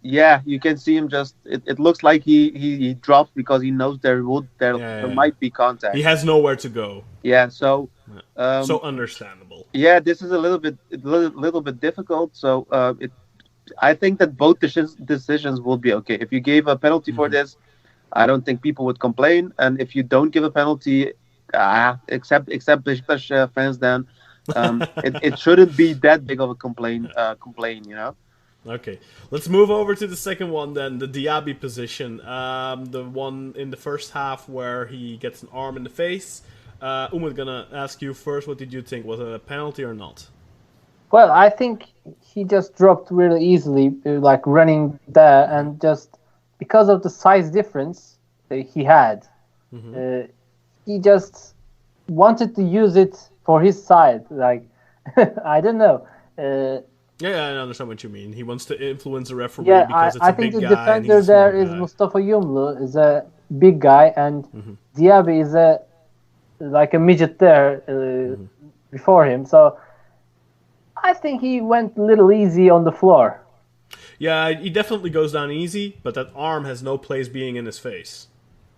you can see him just. It looks like he drops because he knows there might be contact. He has nowhere to go. Yeah, so so understandable. Yeah, this is a little bit difficult. So I think that both decisions will be okay. If you gave a penalty for this, I don't think people would complain. And if you don't give a penalty, except Besiktas fans, then it shouldn't be that big of a complaint. Okay, let's move over to the second one then, the Diaby position. The one in the first half where he gets an arm in the face. Umut, gonna ask you first. What did you think? Was it a penalty or not? Well, I think he just dropped really easily, like running there, and just because of the size difference he had, he just wanted to use it for his side. Like, I don't know. Yeah, I understand what you mean. He wants to influence the referee because it's a big guy. I think the defender there is Mustafa Yumlu, is a big guy, and Diaby is a midget there before him. So I think he went a little easy on the floor. Yeah, he definitely goes down easy, but that arm has no place being in his face.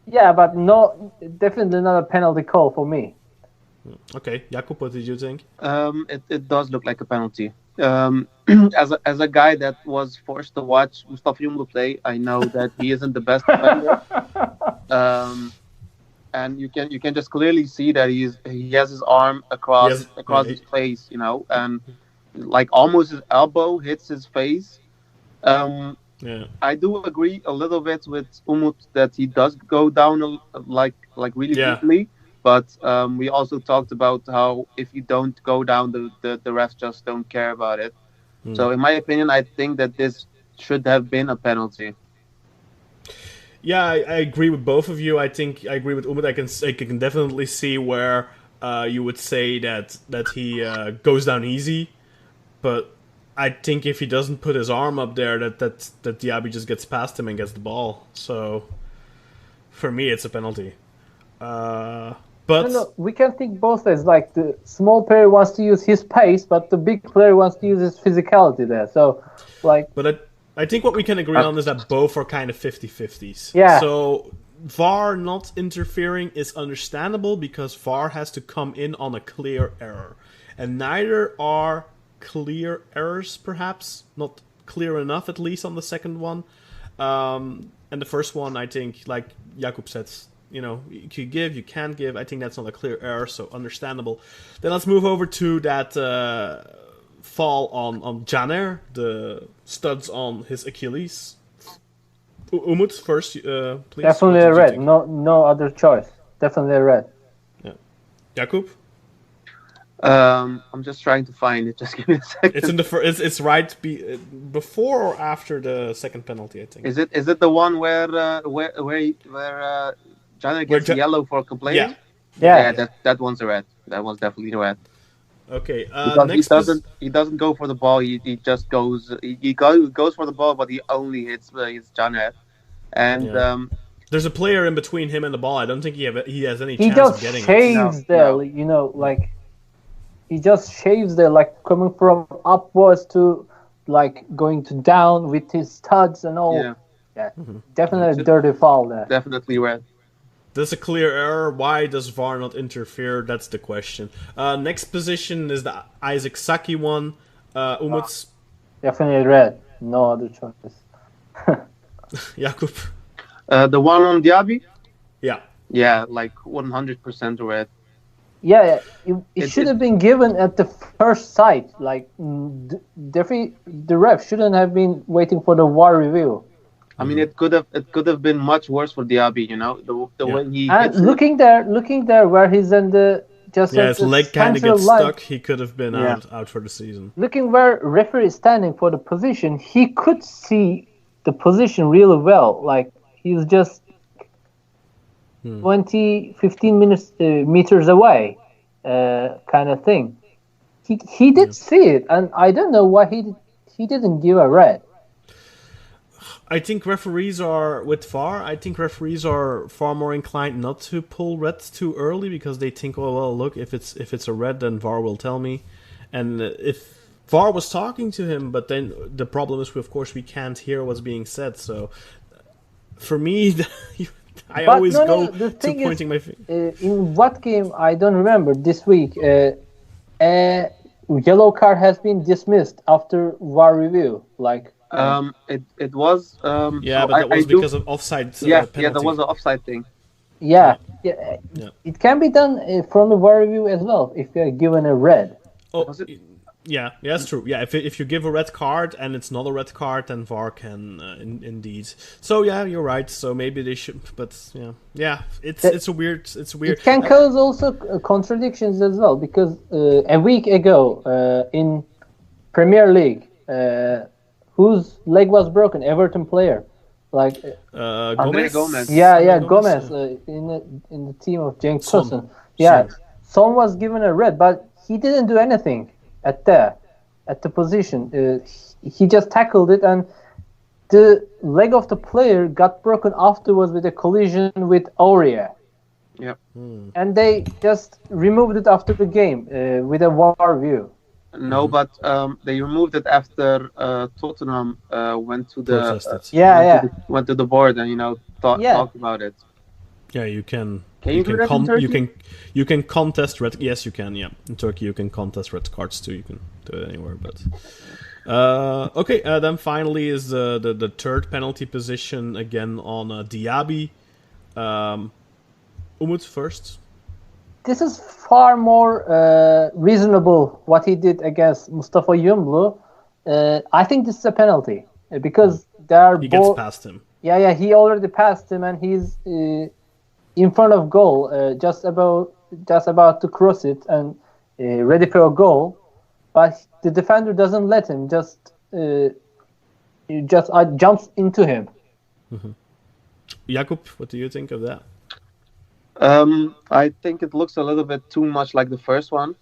Yeah, but definitely not a penalty call for me. Okay, Yakup, what did you think? It does look like a penalty. As a guy that was forced to watch Mustafa Yumlu play, I know that he isn't the best defender. And you can just clearly see that he has his arm across his face, and like almost his elbow hits his face. I do agree a little bit with Umut that he does go down really deeply. But we also talked about how if you don't go down, the refs just don't care about it. So in my opinion, I think that this should have been a penalty. Yeah, I agree with both of you. I think I agree with Umut. I can definitely see where you would say that he goes down easy, but I think if he doesn't put his arm up there, that Diaby just gets past him and gets the ball. So for me, it's a penalty. But No, we can think both ways. Like the small player wants to use his pace, but the big player wants to use his physicality there. So, like, but I think what we can agree on is that both are kind of 50-50s. Yeah. So VAR not interfering is understandable because VAR has to come in on a clear error, and neither are clear errors. Perhaps not clear enough, at least on the second one. And the first one, I think, like Yakup said, you know, you can give, you can't give. I think that's not a clear error, so understandable. Then let's move over to that fall on Caner, the studs on his Achilles. Umut, first, please. definitely a red. No other choice. Definitely a red. Yeah. Yakup? I'm just trying to find it. Just give me a second. It's in the it's right before or after the second penalty, I think. Is it the one where Janet gets yellow for complaining? Yeah. That one's a red. That one's definitely a red. Okay. Next he doesn't go for the ball. He just goes. He goes for the ball, but he only hits Janet. And there's a player in between him and the ball. I don't think he has any he chance of getting just shaves it. there. You know, like he just shaves there, like coming from upwards to like going to down with his studs and all. Yeah. Definitely a dirty foul there. Definitely red. There's a clear error. Why does VAR not interfere? That's the question. Next position is the Isaac Saki one. Umut's Definitely red. No other choice. Yakup. The one on Diaby? Yeah. Yeah, like 100% red. Yeah, it should have been given at the first sight. Like the ref shouldn't have been waiting for the VAR review. I mean, it could have been much worse for Diaby. You know, the way he and looking there where he's in the his leg kind of gets stuck. He could have been out for the season. Looking where referee is standing for the position, he could see the position really well. Like he's just 15 meters away, kind of thing. He did see it, and I don't know why he didn't give a red. I think referees are with VAR. I think referees are far more inclined not to pull reds too early because they think, oh well, look, if it's a red, then VAR will tell me. And if VAR was talking to him, but then the problem is, of course, we can't hear what's being said. So for me, I always go to pointing my finger. In what game I don't remember this week, a yellow card has been dismissed after VAR review. Like. It was. But that was because of offside. Penalty. That was an offside thing. Yeah. It can be done from the VAR review as well if you're given a red. Oh, yeah, that's true. Yeah, if you give a red card and it's not a red card, then VAR can indeed. So yeah, you're right. So maybe they should, but it's a weird. It can cause also contradictions as well because a week ago in Premier League. Whose leg was broken? Everton player, like Gomez. Yeah, Gomez in the team of Cenk Tosun. Yeah, Son was given a red, but he didn't do anything at the position. He just tackled it, and the leg of the player got broken afterwards with a collision with Aurier. Yep. And they just removed it after the game with a VAR view. No, but they removed it after Tottenham went to the went to the board and talked about it. Yeah, you can. You can contest red. Yes, you can. Yeah, in Turkey you can contest red cards too. You can do it anywhere. But okay. Then finally is the third penalty position again on Diaby. Umut first. This is far more reasonable what he did against Mustafa Yumlu. I think this is a penalty because he gets past him. Yeah, he already passed him and he's in front of goal, just about to cross it and ready for a goal. But the defender doesn't let him. Just jumps into him. Yakup, what do you think of that? I think it looks a little bit too much like the first one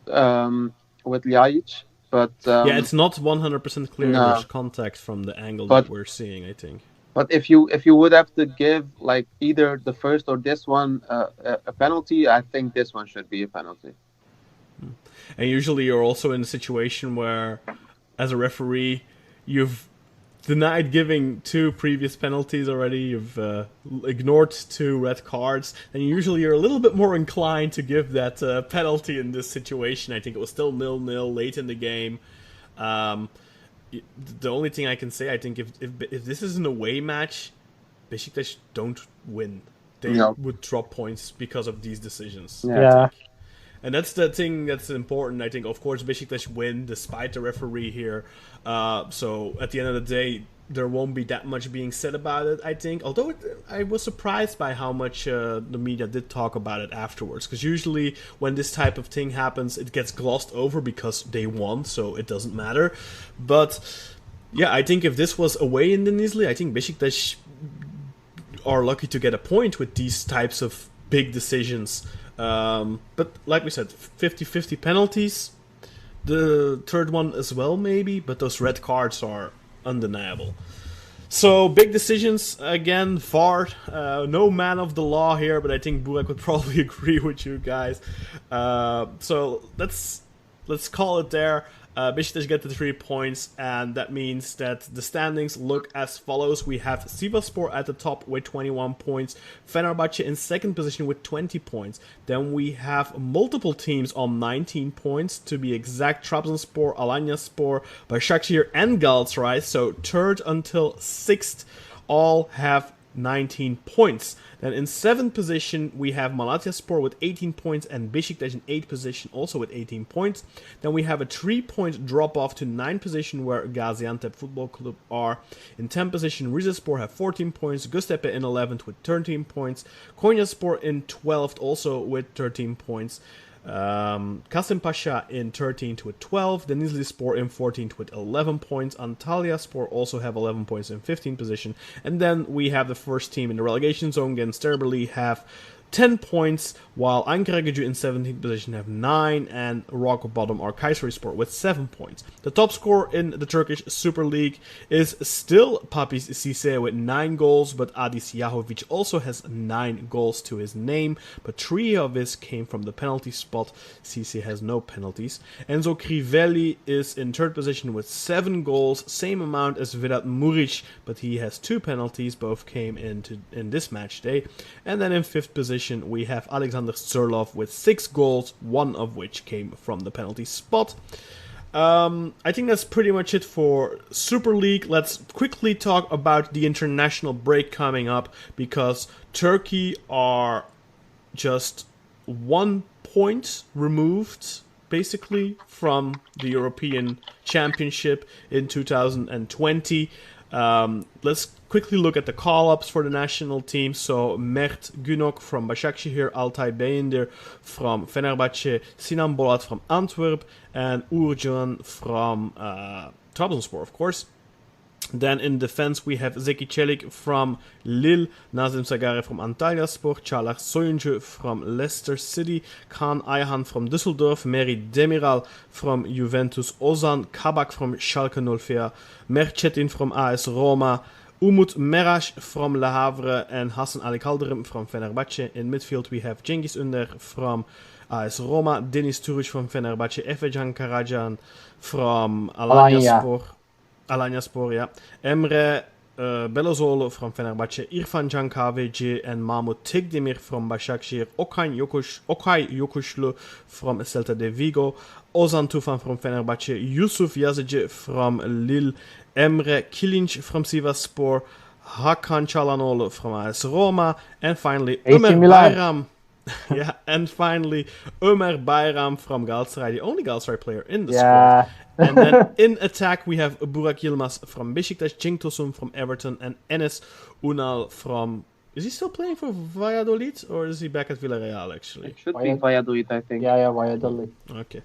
with Ljajic, but Yeah, it's not 100% clear no. there's contact from the angle that we're seeing, I think. But if you would have to give like either the first or this one a penalty, I think this one should be a penalty. And usually you're also in a situation where, as a referee, you've denied giving 2 previous penalties already, you've ignored 2 red cards, and usually you're a little bit more inclined to give that penalty in this situation. I think it was still 0-0 late in the game. The only thing I can say, I think if this is an away match, Besiktas don't win. They would drop points because of these decisions. Yeah. And that's the thing that's important, I think. Of course, Besiktas win despite the referee here. So at the end of the day, there won't be that much being said about it, I think. Although I was surprised by how much the media did talk about it afterwards. Because usually when this type of thing happens, it gets glossed over because they won, so it doesn't matter. But yeah, I think if this was away in Denizli, I think Besiktas are lucky to get a point with these types of big decisions. But like we said, 50-50 penalties. The third one as well, maybe, but those red cards are undeniable. So, big decisions, again, VAR, no man of the law here, but I think Burak would probably agree with you guys. So, let's call it there. Besiktas get the 3 points, and that means that the standings look as follows. We have Sivasspor at the top with 21 points, Fenerbahce in second position with 20 points. Then we have multiple teams on 19 points, to be exact, Trabzonspor, Alanyaspor, Başakşehir, and Galatasaray. So third until 6th all have 19 points. Then in 7th position we have Malatyaspor with 18 points and Besiktas in 8th position also with 18 points. Then we have a 3-point drop off to 9th position where Gaziantep Football Club are. In 10th position Rizespor have 14 points, Göztepe in 11th with 13 points, Konyaspor in 12th also with 13 points. Kasımpaşa in 13th with 12, Denizlispor in 14th with 11 points, Antalyaspor also have 11 points in 15th position, and then we have the first team in the relegation zone, Gençlerbirliği have 10 points, while Ankaragücü in 17th position have 9, and rock bottom are Kayserispor with 7 points. The top scorer in the Turkish Super League is still Papis Cisse with 9 goals, but Adis Yahovic also has 9 goals to his name, but 3 of his came from the penalty spot. Cisse has no penalties. Enzo Crivelli is in 3rd position with 7 goals, same amount as Vedat Muric, but he has 2 penalties, both came in this match day. And then in 5th position we have Alexander Zurlov with 6 goals, 1 of which came from the penalty spot. I think that's pretty much it for Super League. Let's quickly talk about the international break coming up, because Turkey are just 1 point removed basically from the European Championship in 2020. Let's quickly look at the call-ups for the national team. So Mert Günok from Başakşehir, Altay Bayındır from Fenerbahce, Sinan Bolat from Antwerp, and Uğurcan from Trabzonspor, of course. Then in defense we have Zeki Çelik from Lille, Nazım Sagare from Antalyaspor, Çağlar Soyuncu from Leicester City, Kaan Ayhan from Düsseldorf, Meri Demiral from Juventus, Ozan Kabak from Schalke 04, Mert Çetin from AS Roma, Umut Meraş from Le Havre, and Hasan Ali Kaldırım from Fenerbahce. In midfield we have Cengiz Ünder from AS Roma, Deniz Türüç from Fenerbahce, Efecan Karacan from Alanyaspor, yeah. Emre Belözoğlu from Fenerbahce, İrfan Can Kahveci, and Mahmut Tekdemir from Başakşehir, Okay Yokuşlu from Celta de Vigo, Ozan Tufan from Fenerbahce, Yusuf Yazıcı from Lille, Emre Kilinç from Sivasspor, Hakan Çalhanoğlu from AS Roma, and finally Ömer Bayram. Yeah, and finally Ömer Bayram from Galatasaray, the only Galatasaray player in the squad. And then in attack we have Burak Yilmaz from Besiktas, Cenk Tosun from Everton, and Enes Unal from Is he still playing for Valladolid, or is he back at Villarreal, actually? It should be Valladolid, I think. Yeah, Valladolid. Okay.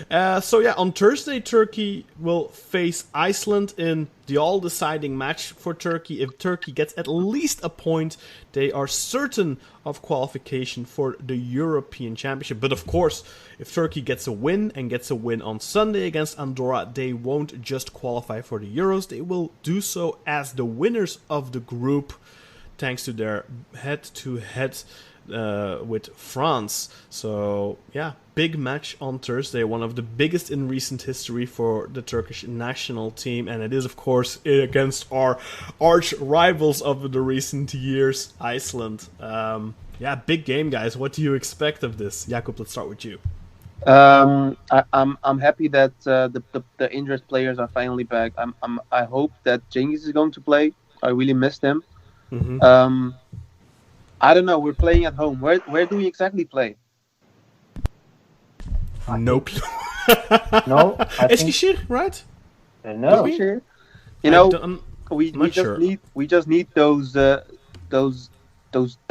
On Thursday, Turkey will face Iceland in the all-deciding match for Turkey. If Turkey gets at least a point, they are certain of qualification for the European Championship. But of course, if Turkey gets a win on Sunday against Andorra, they won't just qualify for the Euros. They will do so as the winners of the group, thanks to their head-to-head with France. So, yeah, big match on Thursday, one of the biggest in recent history for the Turkish national team, and it is, of course, against our arch rivals of the recent years, Iceland. Big game, guys. What do you expect of this? Yakup, let's start with you. I'm happy that the injured players are finally back. I hope that Cengiz is going to play. I really missed him. Mm-hmm. I don't know. We're playing at home. Where do we exactly play? Nope. No, Eskişehir, right? No. Sure. We just need those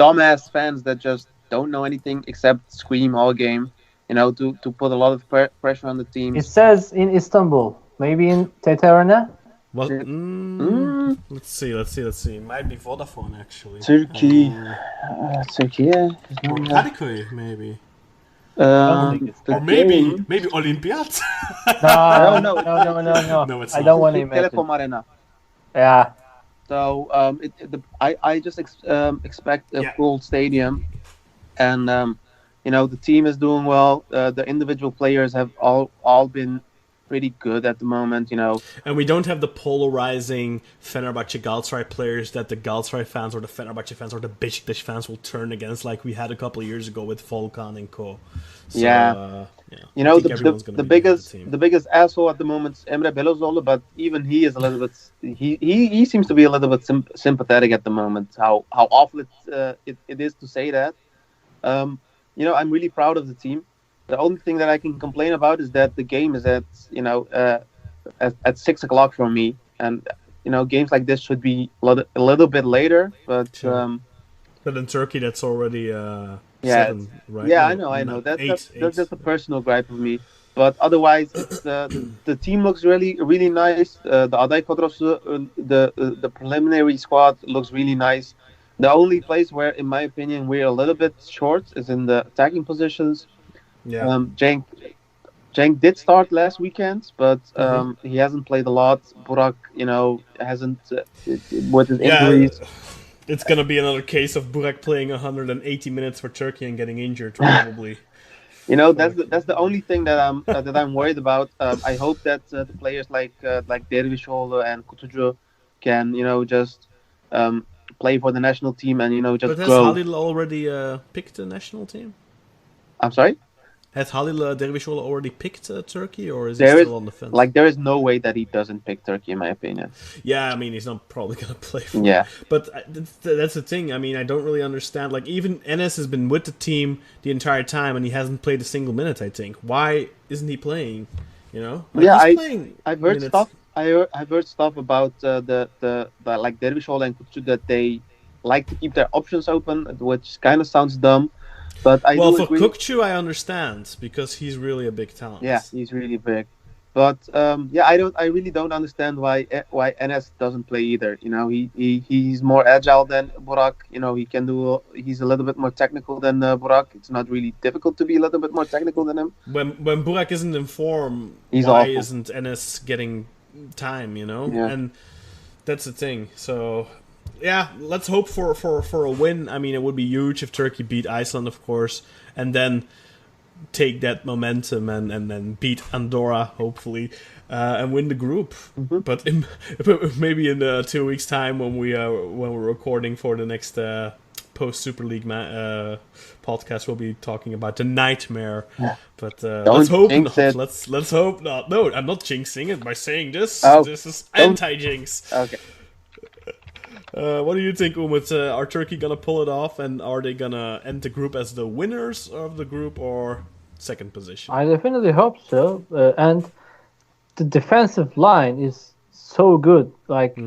dumbass fans that just don't know anything except scream all game. To put a lot of pressure on the team. It says in Istanbul, maybe in TT Arena. Well, let's see. It might be Vodafone, actually. Turkey, yeah. Or Kadıköy, maybe. Or maybe Olympiad. No. No, it's I not. don't want to imagine. Telecom Arena. Yeah. So I just expect a full stadium, and the team is doing well. The individual players have all been pretty good at the moment, And we don't have the polarizing Fenerbahce Galatasaray players that the Galatasaray fans or the Fenerbahce fans or the Besiktas fans will turn against, like we had a couple of years ago with Volkan and co. So, the biggest asshole at the moment is Emre Belözoğlu, but even he is a little bit. He seems to be a little bit sympathetic at the moment. How awful it is to say that. I'm really proud of the team. The only thing that I can complain about is that the game is at 6 o'clock for me, and games like this should be a little bit later. But but in Turkey, that's already 7, right? Yeah, no, I know. That's just a personal gripe of me. But otherwise, the team looks really, really nice. The aday kadrosu, the preliminary squad looks really nice. The only place where, in my opinion, we're a little bit short is in the attacking positions. Yeah. Cenk did start last weekend, but he hasn't played a lot. Burak, hasn't with his injuries. It's gonna be another case of Burak playing 180 minutes for Turkey and getting injured, probably. That's the only thing that I'm worried about. I hope that the players like Dervişoğlu and Kutucu can just play for the national team and just but grow. Has Halil already picked the national team? I'm sorry? Has Halil Dervişoğlu already picked Turkey, or is he still on the fence? There is no way that he doesn't pick Turkey, in my opinion. Yeah, I mean, he's not probably going to play for Yeah. But that's the thing. I mean, I don't really understand. Like, even Enes has been with the team the entire time, and he hasn't played a single minute, I think. Why isn't he playing? He's playing I've heard minutes. stuff. I've heard stuff about the like Dervişoğlu and Kutucu that they like to keep their options open, which kind of sounds dumb. But for Kukçu, I understand because he's really a big talent. Yeah, he's really big. But I really don't understand why Enes doesn't play either. He's more agile than Burak. He's a little bit more technical than Burak. It's not really difficult to be a little bit more technical than him. When Burak isn't in form, he's why awful. Isn't Enes getting time? Yeah. And that's the thing. So. Yeah, let's hope for a win. I mean, it would be huge if Turkey beat Iceland, of course, and then take that momentum and then beat Andorra, hopefully, and win the group. Mm-hmm. But maybe in 2 weeks' time, when we're recording for the next post Super League podcast, we'll be talking about the nightmare. Yeah. But let's hope not. Let's hope not. No, I'm not jinxing it by saying this. Oh, this is anti-jinx. Okay. What do you think, Umut? Are Turkey gonna pull it off, and are they gonna end the group as the winners of the group or second position? I definitely hope so. And the defensive line is so good. Like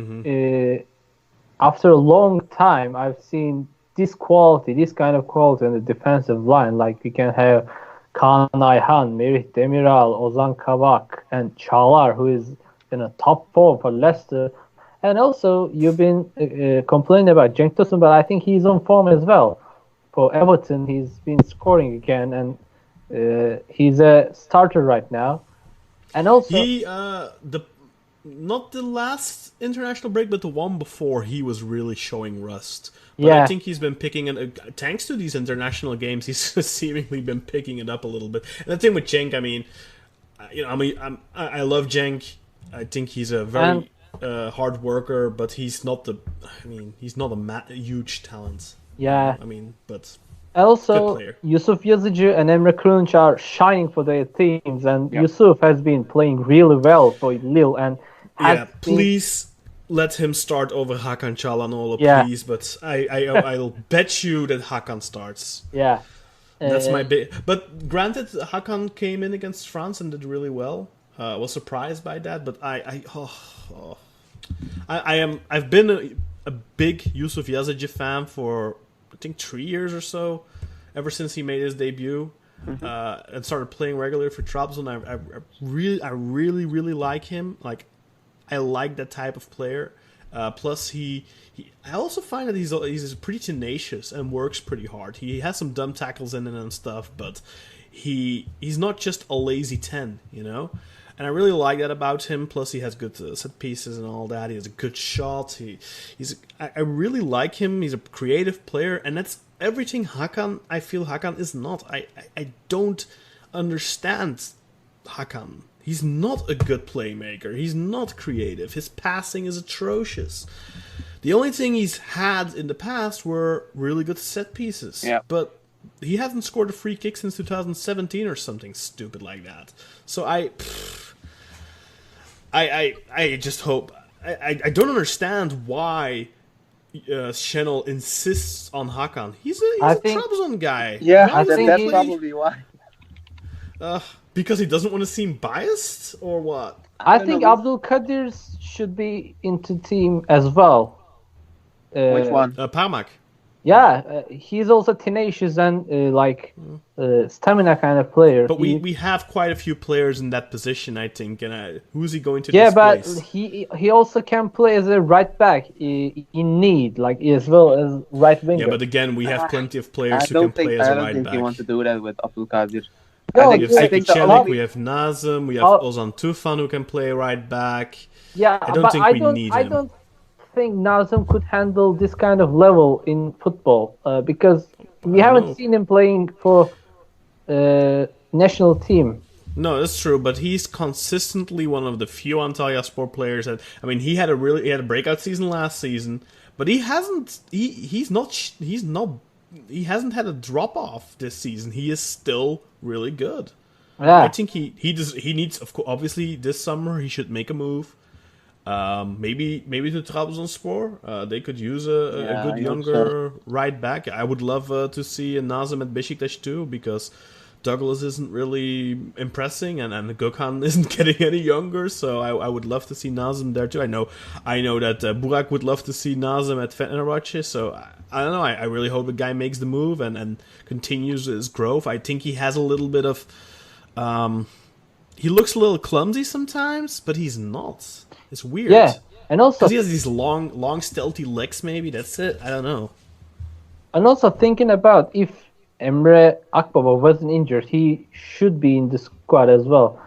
after a long time, I've seen this quality, this kind of quality on the defensive line, like we can have Kaan Ayhan, Merih Demiral, Ozan Kabak, and Çağlar, who is in a top four for Leicester. And also, you've been complaining about Cenk Tosun, but I think he's on form as well. For Everton, he's been scoring again, and he's a starter right now. And also, not the last international break, but the one before, he was really showing rust. But I think he's been picking it. Thanks to these international games, he's seemingly been picking it up a little bit. And the thing with Cenk, I mean, I love Cenk. I think he's a very hard worker, but he's not a huge talent. Yeah. But also, Yusuf Yazıcı and Emre Kılınç are shining for their teams, and Yusuf has been playing really well for Lille. And please let him start over Hakan Çalhanoğlu, please. But I'll bet you that Hakan starts. Yeah. That's my big. But granted, Hakan came in against France and did really well. I was surprised by that, but I've been a big Yusuf Yazıcı fan for I think 3 years or so, ever since he made his debut and started playing regularly for Trabzon. I really like him. Like, I like that type of player. Plus, I also find that he's pretty tenacious and works pretty hard. He has some dumb tackles in it and stuff, but he's not just a lazy 10, you know. And I really like that about him. Plus, he has good set pieces and all that. He has a good shot. I really like him. He's a creative player, and that's everything I feel Hakan is not. I don't understand Hakan. He's not a good playmaker. He's not creative. His passing is atrocious. The only thing he's had in the past were really good set pieces. Yeah. But he hasn't scored a free kick since 2017 or something stupid like that. So I just hope. I don't understand why Şenol insists on Hakan. He's a Trabzon guy. Yeah, that's probably why. Because he doesn't want to seem biased, or what? I think Abdülkadir should be into team as well. Which one? Parmak. Yeah, he's also tenacious and stamina kind of player. But we have quite a few players in that position, I think. And who's he going to displace? Yeah, but he also can play as a right back in need, like as well as right winger. Yeah, but again, we have plenty of players who can play as a right back. I don't think he wants to do that with Abdülkadir. No, we have Seki Çelik, we have Nazım, we have Ozan Tufan who can play right back. Yeah, I don't think we need him. I don't think Nazım could handle this kind of level in football because we haven't seen him playing for national team. No, that's true, but he's consistently one of the few Antalyaspor players that he had a breakout season last season, but he hasn't had a drop off this season. He is still really good. Yeah. I think he needs, of course, obviously this summer he should make a move. Maybe to Trabzonspor. They could use a good younger right back. I would love to see Nazım at Besiktas too, because Douglas isn't really impressing, and Gökhan isn't getting any younger. So I would love to see Nazım there too. I know that Burak would love to see Nazım at Fenerbahce. So I don't know. I really hope the guy makes the move and continues his growth. I think he has a little bit of. He looks a little clumsy sometimes, but he's not. It's weird. Yeah, and also he has these long, stealthy legs. Maybe that's it. I don't know. And also thinking about if Emre Akbaba wasn't injured, he should be in the squad as well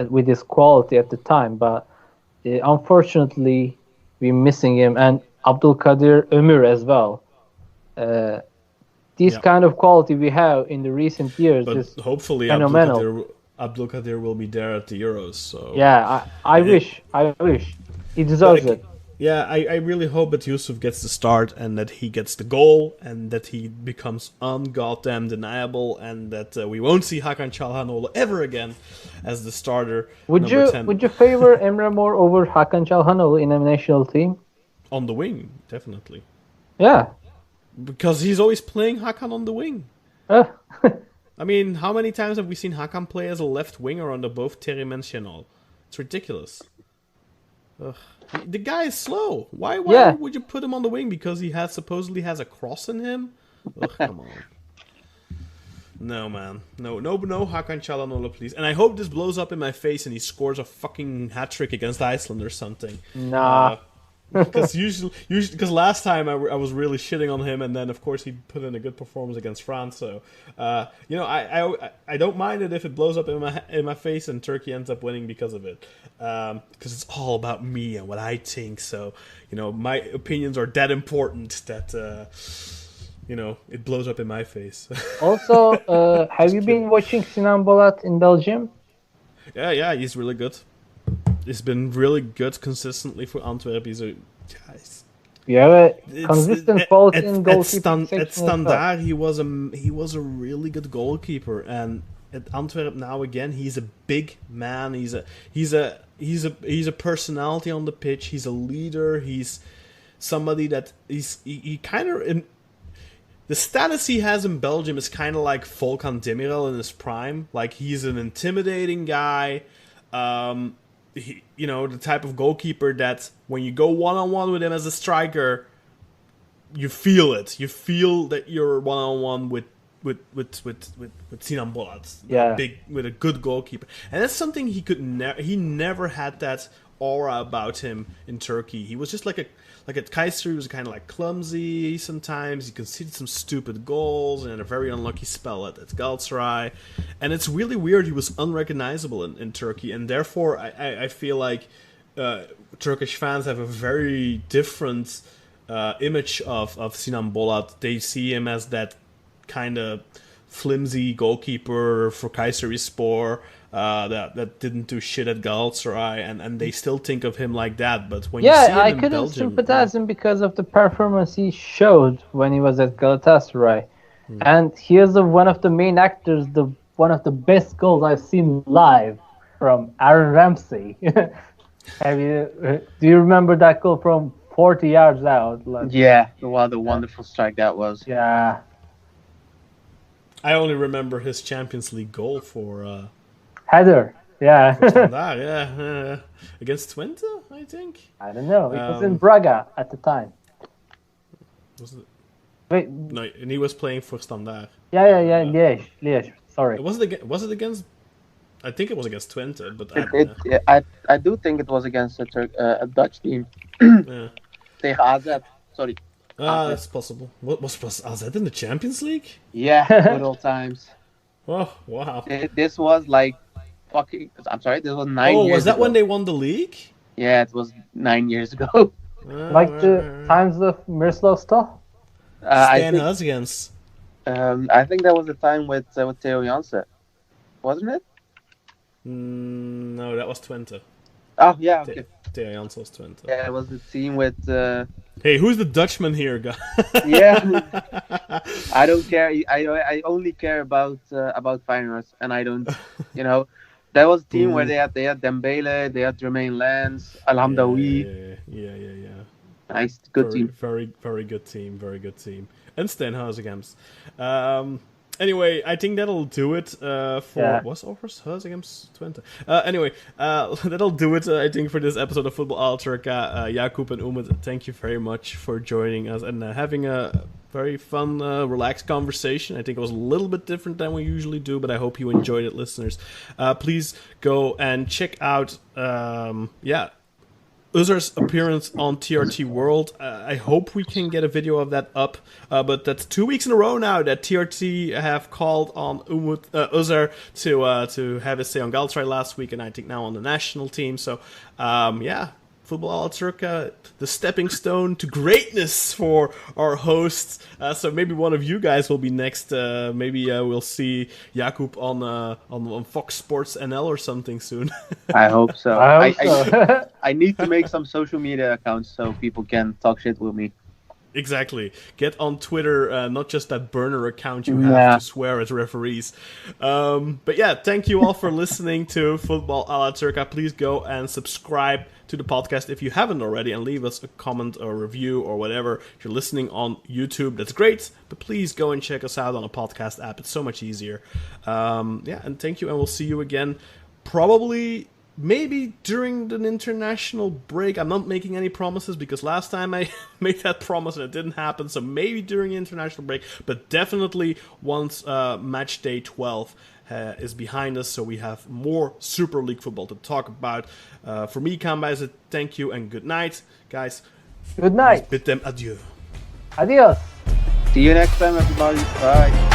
with his quality at the time. But unfortunately, we're missing him, and Abdülkadir Ömür as well. This kind of quality we have in the recent years is hopefully phenomenal. Abdülkadir will be there at the Euros. So yeah, I wish he deserves it. Yeah, I really hope that Yusuf gets the start and that he gets the goal and that he becomes ungoddamn deniable and that we won't see Hakan Çalhanoğlu ever again as the starter. Would you favor Emre more over Hakan Çalhanoğlu in a national team? On the wing, definitely. Yeah. Because he's always playing Hakan on the wing. I mean, how many times have we seen Hakan play as a left winger under both Terim and Şenol? It's ridiculous. Ugh. The guy is slow. Why would you put him on the wing? Because he supposedly has a cross in him? Ugh, come on. No, man. No, Hakan Çalhanoğlu, please. And I hope this blows up in my face and he scores a fucking hat-trick against Iceland or something. Nah. Because because last time I was really shitting on him, and then of course he put in a good performance against France. So, I don't mind it if it blows up in my face and Turkey ends up winning because of it. Because it's all about me and what I think. So, my opinions are that important that it blows up in my face. Also, have you been watching Sinan Bolat in Belgium? Yeah, he's really good. He's been really good consistently for Antwerp. He's a consistent fault in goalkeeping. At Standard, he was a really good goalkeeper, and at Antwerp now again, he's a big man. He's a personality on the pitch. He's a leader. He's somebody that he kind of. The status he has in Belgium is kind of like Volkan Demirel in his prime. Like, he's an intimidating guy. The type of goalkeeper that when you go one-on-one with him as a striker, you feel it. You feel that you're one-on-one with Sinan Bolat. Yeah. With a good goalkeeper. And that's something he never had that aura about him in Turkey. He was just like at Kaiser, he was kind of like clumsy sometimes. He conceded some stupid goals and had a very unlucky spell at Galatasaray. And it's really weird. He was unrecognizable in Turkey. And therefore, I feel like Turkish fans have a very different image of Sinan Bolat. They see him as that kind of flimsy goalkeeper for Kayserispor that didn't do shit at Galatasaray, and they still think of him like that. But when you see him I in couldn't Belgium, sympathize him because of the performance he showed when he was at Galatasaray. And he is one of the main actors, one of the best goals I've seen live from Aaron Ramsey. Do you remember that goal from 40 yards out? Yeah, what a wonderful strike that was. Yeah. I only remember his Champions League goal for Header. Yeah. Standard, against Twente, I think. I don't know. It was in Braga at the time. Was it? Wait. No, and he was playing for Standard. Yeah. Liège. Sorry. Was it against? I think it was against Twente, but I do think it was against a Dutch team. Yeah. Tegen AZ. Sorry. That's possible. What was AZ in the Champions League? Yeah, good old times. Oh, wow. This was like fucking. I'm sorry. This was 9 years. Oh, was that ago. when they won the league? Yeah, it was 9 years ago. Like the times of Miroslav Stoch? Stan Husgens. I think that was the time with Theo Jansen, wasn't it? No, that was Twente. Oh yeah, okay. Theo Jansen was Twente. Yeah, it was the team with. Hey, who's the Dutchman here, guy? Yeah, I don't care. I only care about Feyenoord, and I don't. That was a team where they had Dembele, they had Jermaine Lens, Alhamdawi. Yeah. Nice, good team. Very, very good team. Very good team. And Stan Husgens. Anyway, I think that'll do it was Overs Husgens Twente. Anyway, that'll do it, I think, for this episode of Football Al Turca. Yakup and Umut, thank you very much for joining us and having a very fun, relaxed conversation. I think it was a little bit different than we usually do, but I hope you enjoyed it, listeners. Please go and check out, Özer's appearance on TRT World. I hope we can get a video of that up, but that's 2 weeks in a row now that TRT have called on Özer to have his say on Galatasaray last week, and I think now on the national team. So, Football Al Turca, the stepping stone to greatness for our hosts. So maybe one of you guys will be next. Maybe we'll see Yakup on Fox Sports NL or something soon. I hope so. I need to make some social media accounts so people can talk shit with me. Exactly. Get on Twitter, not just that burner account you have to swear at referees. But yeah, thank you all for listening to Football a la Turca. Please go and subscribe to the podcast if you haven't already, and leave us a comment or review or whatever. If you're listening on YouTube, that's great, but please go and check us out on a podcast app. It's so much easier. And thank you, and we'll see you again probably maybe during the international break. I'm not making any promises because last time I made that promise and it didn't happen. So maybe during the international break, but definitely once match day 12 is behind us, so we have more Super League football to talk about. For me, Kaan, Bayazit, thank you and good night, guys. Good night. Bid them adieu. Adios. See you next time, everybody. Bye.